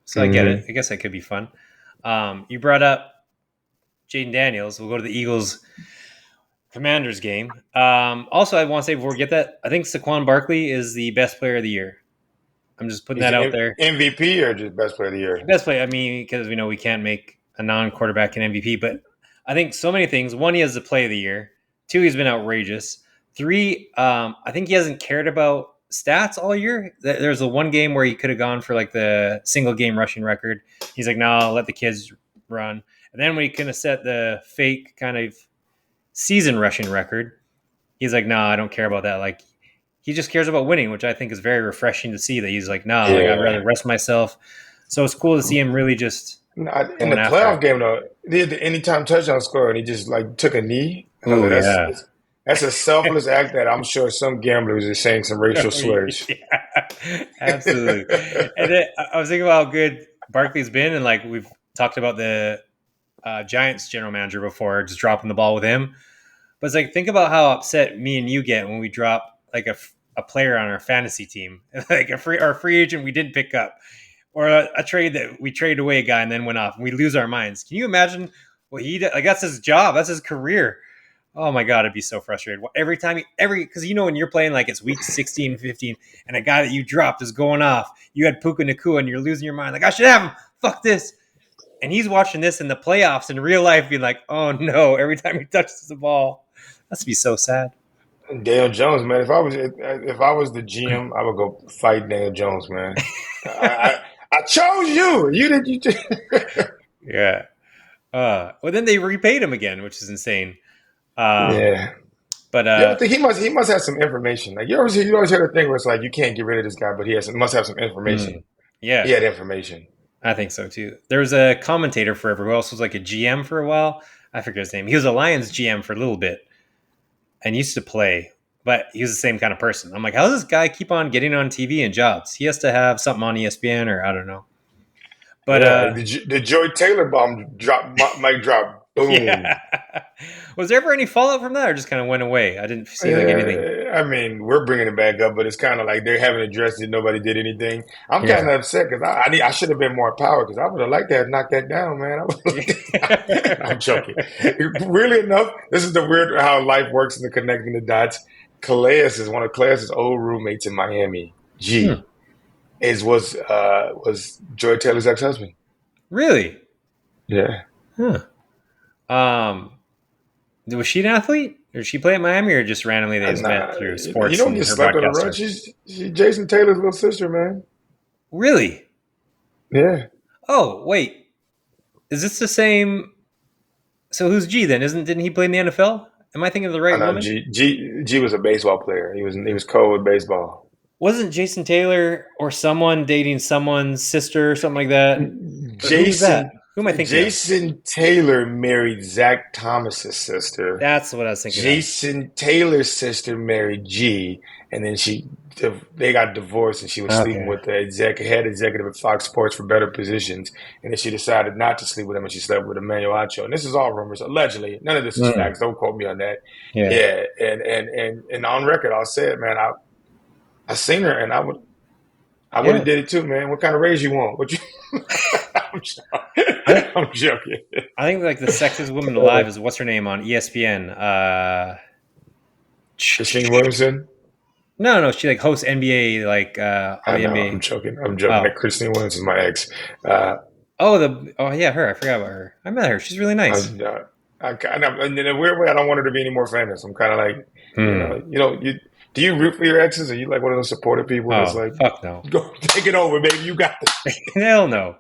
So I get it. hmm I guess that could be fun. You brought up Jaden Daniels. We'll go to the Eagles Commanders game. Also, I want to say before we get that, I think Saquon Barkley is the best player of the year. I'm just putting He's that an out there. MVP or just best player of the year. Best player. I mean, because we know we can't make a non-quarterback an MVP, but I think so many things. One, he has the play of the year. Two, he's been outrageous. Three, I think he hasn't cared about stats all year. There's the one game where he could have gone for like the single game rushing record. He's like, no, I'll let the kids run. And then when he kind of set the fake kind of season rushing record, he's like, no, I don't care about that. Like he just cares about winning, which I think is very refreshing to see that he's like, no, like I'd rather Yeah. rest myself. So it's cool to see him really just In the going after playoff it. game though, he had the anytime touchdown score and he just like took a knee. And I was Oh like, yeah. that's a selfless act that I'm sure some gamblers are saying some racial slurs. Yeah, absolutely. And then I was thinking about how good Barkley's been, and like we've talked about the Giants general manager before, just dropping the ball with him. But it's like think about how upset me and you get when we drop like a player on our fantasy team, like our free agent we didn't pick up, or a trade that we traded away a guy and then went off, and we lose our minds. Can you imagine what he did? Like that's his job, that's his career. Oh my god, I'd be so frustrated every time. Because when you're playing like it's week 16, 15, and a guy that you dropped is going off. You had Puka Nakua, and you're losing your mind. Like I should have him. Fuck this. And he's watching this in the playoffs in real life, being like, "Oh no!" Every time he touches the ball, that's be so sad. Daniel Jones, man. If I was the GM, I would go fight Daniel Jones, man. I chose you. You did you. Yeah. Well, then they repaid him again, which is insane. Um, Yeah. but You ever think he must have some information? Like you always hear the thing where it's like you can't get rid of this guy, but must have some hmm, information. He yeah, had information. I think so too. There was a commentator forever who also was like a GM for a while. I forget his name. He was a Lions GM for a little bit and used to play, but he was the same kind of person. I'm like, how does this guy keep on getting on TV and jobs? He has to have something on ESPN or I don't know. But Yeah, the Joy Taylor bomb drop, mic drop, boom. yeah. Was there ever any fallout from that or just kind of went away? I didn't see like anything. I mean, we're bringing it back up, but it's kind of like they haven't addressed it. Nobody did anything. I'm kind Yeah. of upset because I should have been more empowered because I would have liked to have knocked that down, man. I'm joking. Really enough, this is the weird how life works in the connecting the dots. Calais is one of Calais' old roommates in Miami. Hmm. G was Joy Taylor's ex-husband. Really? Yeah. Huh. Um, was she an athlete? Or did she play at Miami or just randomly they just met Nah, through you sports don't and get her slept on the run. broadcaster? She's Jason Taylor's little sister, man. Really? Yeah. Oh, wait. Is this the same? So who's G then? Isn't didn't he play in the NFL? Am I thinking of the I right know woman? G was a baseball player. He was cold with baseball. Wasn't Jason Taylor or someone dating someone's sister or something like that? Or who was that? Jason Who am I thinking of? Jason Taylor married Zach Thomas's sister. That's what I was thinking of. Jason Taylor's sister married G, and then they got divorced, and she was sleeping Okay. with the head executive at Fox Sports for better positions, and then she decided not to sleep with him, and she slept with Emmanuel Acho. And this is all rumors, allegedly. None of this is Hmm. facts. Don't quote me on that. Yeah. Yeah, and on record, I'll say it, man. I seen her, and I would have Yeah. did it too, man. What kind of raise you want? What you? I'm, I, I'm joking. I think like the sexiest woman alive is what's her name on ESPN? Christine Williamson. No, no, she like hosts NBA like all I the know. I'm NBA. joking. I'm joking. Oh, That Christine Williamson is my ex. Uh, oh yeah, her. I forgot about her. I met her. She's really nice. I'm, uh, I kind of in a weird way. I don't want her to be any more famous. I'm kind of like, Hmm. do you root for your exes? Are you like one of those supportive people that's Oh like, fuck no. go take it over, baby. You got this. Hell no.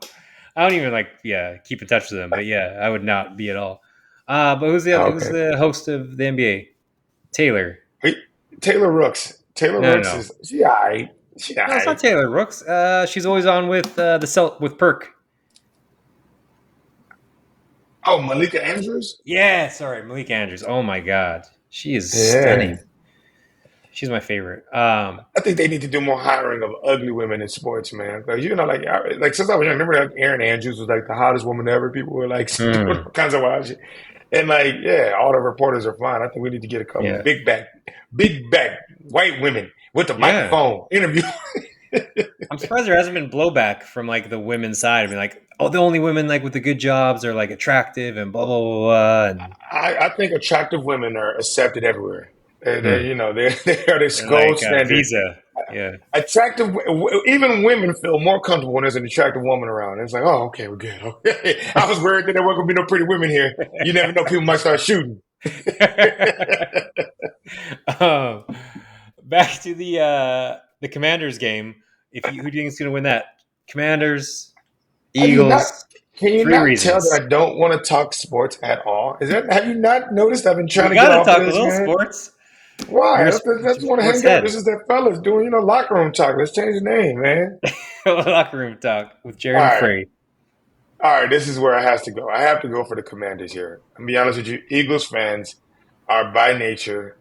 I don't even like keep in touch with them. But yeah, I would not be at all. But who's Okay. the host of the NBA? Taylor. Wait, Taylor Rooks. Taylor No, no, Rooks no. is she alright. She No, it's not alright. Taylor Rooks. She's always on with with Perk. Oh, Malika Andrews. Yeah, sorry, Malik Andrews. Oh my god, she is Yeah. stunning. She's my favorite. I think they need to do more hiring of ugly women in sports, man. Because like since I was young, remember like Erin Andrews was like the hottest woman ever. People were like doing hmm, all kinds of wild shit. And like, yeah, all the reporters are fine. I think we need to get a couple yeah, big back white women with the yeah. microphone interview. I'm surprised there hasn't been blowback from like the women's side. I mean, like, oh, the only women like with the good jobs are like attractive and blah blah blah. Blah and I think attractive women are accepted everywhere. hmm. They are this And gold like standard. Visa. Yeah. Even women feel more comfortable when there's an attractive woman around. It's like, oh, okay, we're good. Okay. I was worried that there weren't gonna be no pretty women here. You never know, people might start shooting. um, back to the Commanders game. If you who do you think is going to win that? Commanders, Have you not? Eagles. Can you Three not tell reasons. that I don't want to talk sports at all? Have you not noticed I've been trying We to get got to off of talk a this, little man? sports. Why? You're a, That's you're a want to sports hang out. head. This is that fellas doing, locker room talk. Let's change the name, man. Locker room talk with All Jared and right. Frey. All right, this is where I have to go. I have to go for the Commanders here. I'll be honest with you. Eagles fans are by nature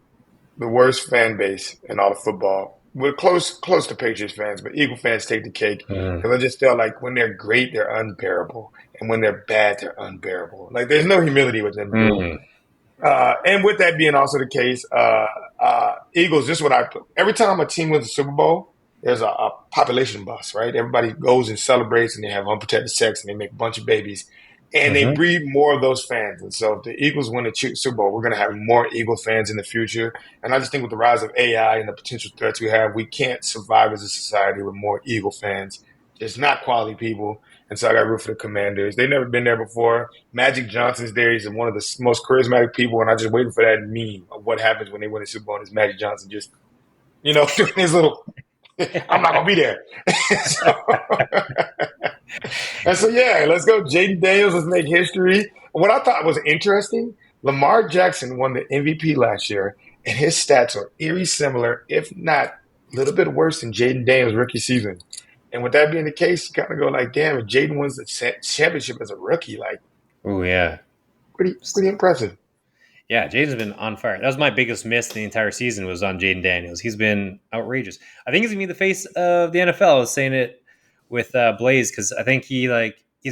the worst fan base in all of football. We're close to Patriots fans, but Eagle fans take the cake Mm, because I just feel like when they're great, they're unbearable, and when they're bad, they're unbearable. Like there's no humility with them group. mm, And with that being also the case, Eagles. This is what I put. Every time a team wins the Super Bowl, there's a population bus, right? Everybody goes and celebrates, and they have unprotected sex, and they make a bunch of babies, and they mhm. breed more of those fans. And so, if the Eagles win the Super Bowl, we're going to have more Eagle fans in the future. And I just think with the rise of AI and the potential threats we have, we can't survive as a society with more Eagle fans. It's not quality people. And so I got root for the Commanders. They've never been there before. Magic Johnson's there. He's one of the most charismatic people, and I just waiting for that meme of what happens when they win the Super Bowl. And it's Magic Johnson just, doing his little. I'm not gonna be there. so, and so yeah, let's go. Jaden Daniels, let's make history. What I thought was interesting, Lamar Jackson won the MVP last year, and his stats are eerie similar, if not a little bit worse than Jaden Daniels' rookie season. And with that being the case, you kind of go like, damn, if Jaden wins the championship as a rookie, like Oh yeah. pretty impressive. Yeah, Jaden's been on fire. That was my biggest miss the entire season was on Jaden Daniels. He's been outrageous. I think he's gonna be the face of the NFL. I was saying it with Blaze because I think he's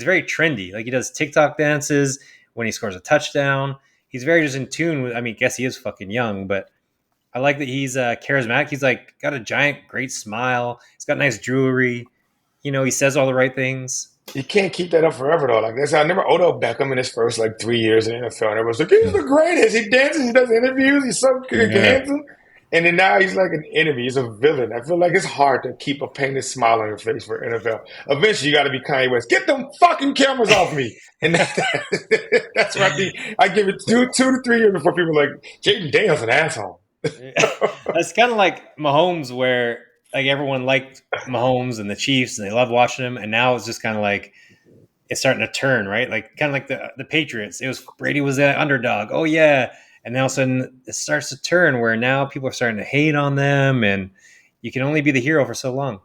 very trendy. Like he does TikTok dances when he scores a touchdown. He's very just in tune with. I mean, I guess he is fucking young, but I like that he's charismatic. He's like got a giant, great smile. He's got nice jewelry. He says all the right things. You can't keep that up forever though. Like that's I remember Odell Beckham in his first like 3 years in the NFL, and everyone's like, he's the greatest. He dances, he does interviews, he's so Yeah. handsome. And then now he's like an enemy. He's a villain. I feel like it's hard to keep a painted smile on your face for NFL. Eventually, you got to be Kanye West. Get them fucking cameras off me. And that's what I think. I give it 2 to 3 years before people are like, Jaden Daniels an asshole. It's kind of like Mahomes, where like everyone liked Mahomes and the Chiefs, and they loved watching him, and now it's just kind of like it's starting to turn, right? Like kind of like the Patriots. It was Brady was the underdog. Oh yeah, and then all of a sudden it starts to turn where now people are starting to hate on them, and you can only be the hero for so long.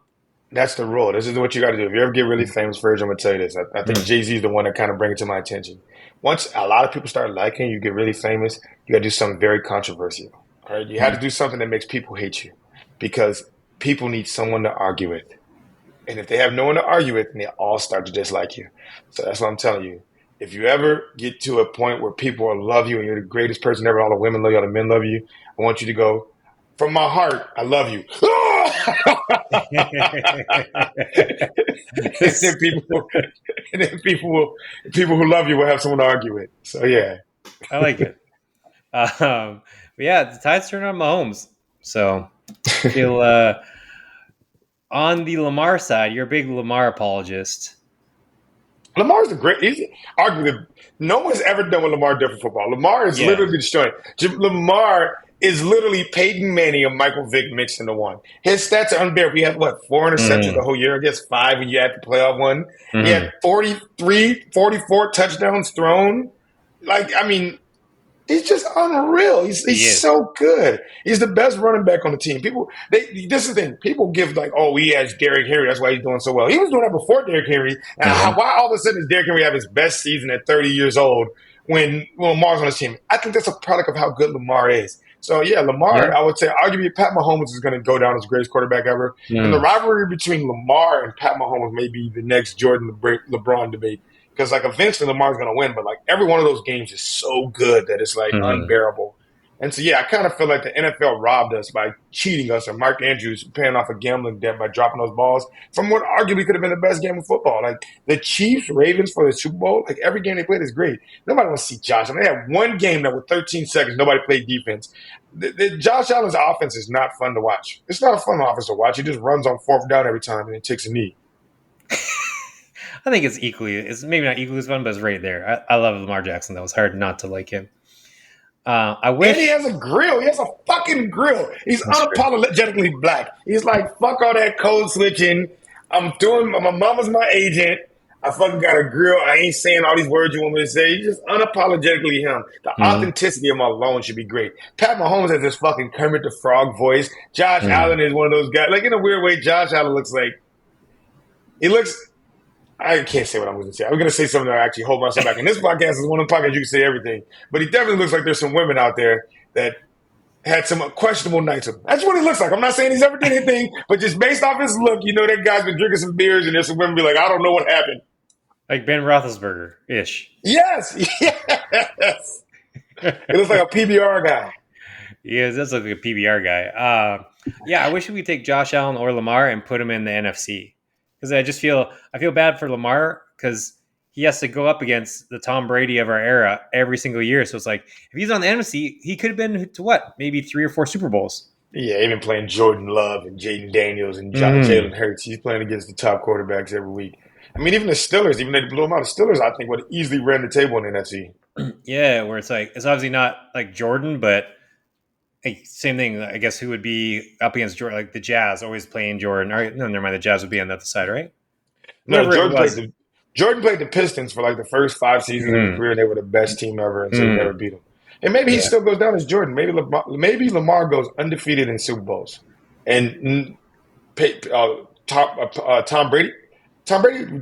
That's the rule. This is what you got to do. If you ever get really famous, Fraser, I'm gonna tell you this. I think Mm. Jay-Z is the one that kind of bring it to my attention. Once a lot of people start liking you, get really famous, you got to do something very controversial. All right, you have to Mm. do something that makes people hate you, because people need someone to argue with. And if they have no one to argue with, then they all start to dislike you. So that's what I'm telling you. If you ever get to a point where people will love you and you're the greatest person ever, all the women love you, all the men love you, I want you to go, from my heart, I love you. and then people and then people who love you will have someone to argue with. So yeah. I like it. But yeah, the tide's turning on Mahomes. So I feel on the Lamar side, you're a big Lamar apologist. Lamar's the great. He's arguably no one's ever done what Lamar did for football. Lamar is Yeah. literally destroying. Lamar is literally Peyton Manning and Michael Vick mixed into one. His stats are unbearable. He had what 4 interceptions the Mm. whole year. I guess five when you had the playoff one. He Hmm. had 43, 44 touchdowns thrown. Like I mean, he's just unreal. He He's is. so good. He's the best running back on the team. This is the thing. People give like, oh, he has Derrick Henry. That's why he's doing so well. He was doing that before Derrick Henry. And Mhm. why all of a sudden does Derrick Henry have his best season at 30 years old when Lamar's on his team? I think that's a product of how good Lamar is. So yeah, Lamar, Yeah. I would say arguably Pat Mahomes is going to go down as the greatest quarterback ever. And the Mm. rivalry between Lamar and Pat Mahomes may be the next Jordan LeBron debate. Because like eventually Lamar's going to win, but like every one of those games is so good that it's like Mhm. unbearable. And so yeah, I kind of feel like the NFL robbed us by cheating us, or Mark Andrews paying off a gambling debt by dropping those balls from what arguably could have been the best game of football. Like the Chiefs Ravens for the Super Bowl, like every game they played is great. Nobody wants to see Josh. I mean, they had one game that with 13 seconds nobody played defense. Josh Allen's offense is not fun to watch. It's not a fun offense to watch. He just runs on fourth down every time and then takes a knee. I think it's maybe not equally as fun, but it's right there. I love Lamar Jackson. That was hard not to like him. I And he wish has a grill. He has a fucking grill. He's that's true. unapologetically black. He's like, fuck all that code switching. My mama's my agent. I fucking got a grill. I ain't saying all these words you want me to say. He's just unapologetically him. The Mhm. authenticity of him alone should be great. Pat Mahomes has this fucking Kermit the Frog voice. Josh Mhm. Allen is one of those guys. Like in a weird way, Josh Allen looks like, he looks, I can't say what I'm going to say. I'm going to say something that I actually hold myself back. And this podcast is one of the podcasts you can say everything. But he definitely looks like there's some women out there that had some questionable nights with him. That's what he looks like. I'm not saying he's ever did anything, but just based off his look, that guy's been drinking some beers and there's some women be like, I don't know what happened. Like Ben Roethlisberger ish. Yes, yes. It looks like a PBR guy. Yeah, that's like a PBR guy. Yeah, I wish we could take Josh Allen or Lamar and put him in the NFC because I feel bad for Lamar because he has to go up against the Tom Brady of our era every single year. So it's like if he's on the NFC, he could have been to what maybe 3 or 4 Super Bowls. Yeah, even playing Jordan Love and Jaden Daniels and Mm. Jalen Hurts. He's playing against the top quarterbacks every week. I mean, even the Steelers, even though they blew them out, the Steelers, I think, would have easily ran the table in the NFC. Yeah, where it's like it's obviously not like Jordan, but like, same thing. I guess who would be up against Jordan? Like the Jazz always playing Jordan. All right, no, never mind. The Jazz would be on the other side, right? No, Whoever it was. Jordan played the Pistons for like the first 5 seasons of his Mm. career, and they were the best team ever until he never Mm. beat them. And maybe he Yeah. still goes down as Jordan. Maybe Lamar goes undefeated in Super Bowls, and Tom Brady. Tom Brady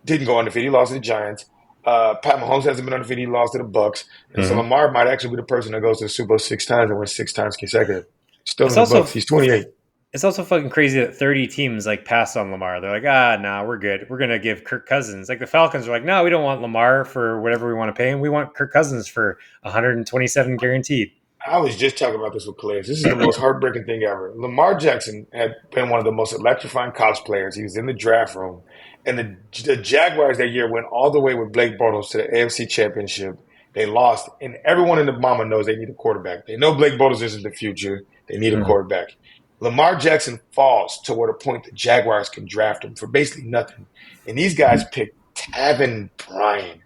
didn't go undefeated. He lost to the Giants. Pat Mahomes hasn't been undefeated. He lost to the Bucks. And so Hmm. Lamar might actually be the person that goes to the Super Bowl 6 times and wins 6 times consecutive. Still It's in the also books. He's 28. it's also fucking crazy that 30 teams like passed on Lamar. They're like, nah, we're good. We're gonna give Kirk Cousins. Like the Falcons are like, no, we don't want Lamar for whatever we want to pay him. We want Kirk Cousins for 127 guaranteed. I was just talking about this with Calais. This is the most heartbreaking thing ever. Lamar Jackson had been one of the most electrifying college players. He was in the draft room. And the Jaguars that year went all the way with Blake Bortles to the AFC Championship. They lost, and everyone in the mama knows they need a quarterback. They know Blake Bortles isn't the future. They need a Mm. quarterback. Lamar Jackson falls toward a point the Jaguars can draft him for basically nothing. And these guys picked Tavin Bryan.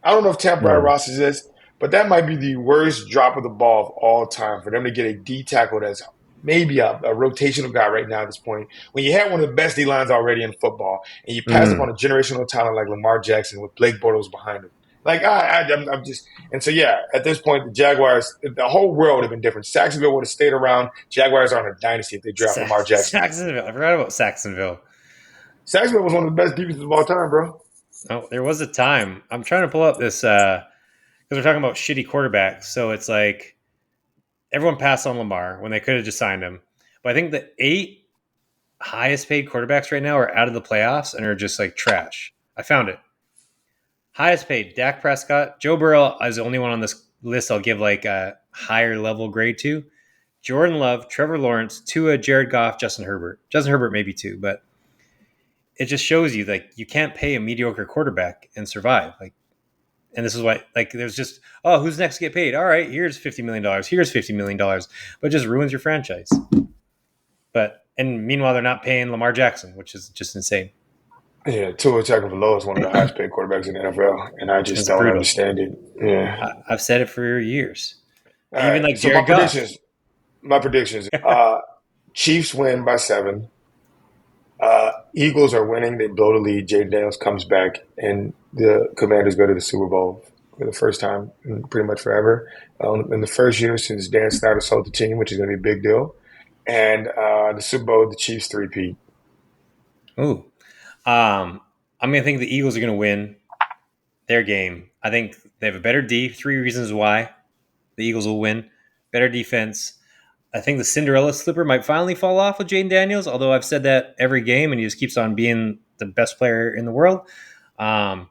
I don't know if Tampa Mm. Ross is this, but that might be the worst drop of the ball of all time for them to get a D tackle that's maybe a rotational guy right now at this point. When you had one of the best D lines already in football, and you pass up on Mm. a generational talent like Lamar Jackson with Blake Bortles behind him. Like I'm just, and so yeah. At this point, the Jaguars, the whole world would have been different. Saxonville would have stayed around. Jaguars aren't a dynasty if they draft Lamar Jackson. Saxonville. I forgot about Saxonville. Saxonville was one of the best defenses of all time, bro. Oh, there was a time. I'm trying to pull up this because we're talking about shitty quarterbacks. So it's like everyone passed on Lamar when they could have just signed him. But I think the 8 highest paid quarterbacks right now are out of the playoffs and are just like trash. I found it. Highest paid: Dak Prescott. Joe Burrow is the only one on this list I'll give like a higher level grade to. Jordan Love, Trevor Lawrence, Tua, Jared Goff, Justin Herbert. Justin Herbert maybe too, but it just shows you like you can't pay a mediocre quarterback and survive. Like, and this is why like there's just, oh, who's next to get paid? All right, here's $50 million. Here's $50 million, but it just ruins your franchise. But and meanwhile they're not paying Lamar Jackson, which is just insane. Yeah, Tua Tagovailoa is one of the highest paid quarterbacks in the NFL, and I just It's don't brutal. understand it. Yeah. I've said it for years. All Even right. like So Jared Goff. my predictions. Chiefs win by 7. Eagles are winning. They blow the lead. Jaden Daniels comes back, and the Commanders go to the Super Bowl for the first time in pretty much forever. In the first year since Dan Snyder sold the team, which is going to be a big deal. And the Super Bowl, the Chiefs three-peat. Ooh. I'm gonna think the Eagles are gonna win their game. I think they have a better D. 3 reasons why the Eagles will win. Better defense. I think the Cinderella slipper might finally fall off with Jaden Daniels, although I've said that every game and he just keeps on being the best player in the world. I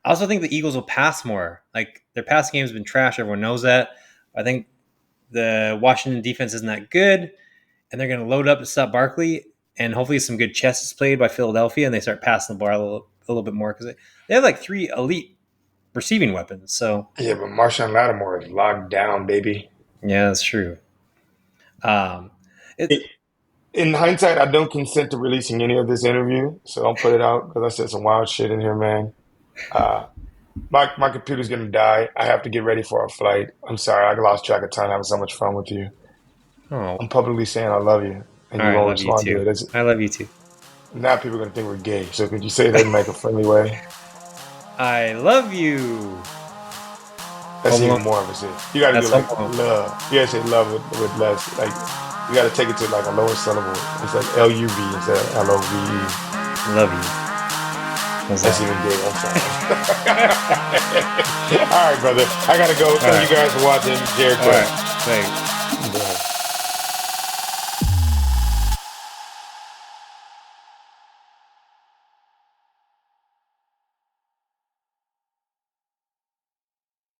also think the Eagles will pass more. Like their pass game has been trash. Everyone knows that. I think the Washington defense isn't that good, and they're going to load up to stop Barkley, and hopefully some good chess is played by Philadelphia, and they start passing the ball a little bit more because they have like 3 elite receiving weapons. So Yeah, but Marshawn Lattimore is locked down, baby. yeah, that's true. Um, it, In hindsight, I don't consent to releasing any of this interview, so don't put it out because I said some wild shit in here, man. Uh, my computer's gonna die. I have to get ready for a flight. I'm sorry, I lost track of time having so much fun with you. oh, I'm publicly saying I love you, and all you right. I won't love you respond to too. it. It's, I love you too. now people are gonna think we're gay. So could you say that in like a friendly way? I love you. That's Home even Alone. more of a shit. You gotta do That's Home like Alone. love. You gotta say love with less. Like you gotta take it to like a lower syllable. It's like LUV instead of LOVE. Love you. How's That's even that? gay. I'm sorry. All right, brother. I gotta go. All Thank right. you guys for watching. Jared All Quay. right. Thanks.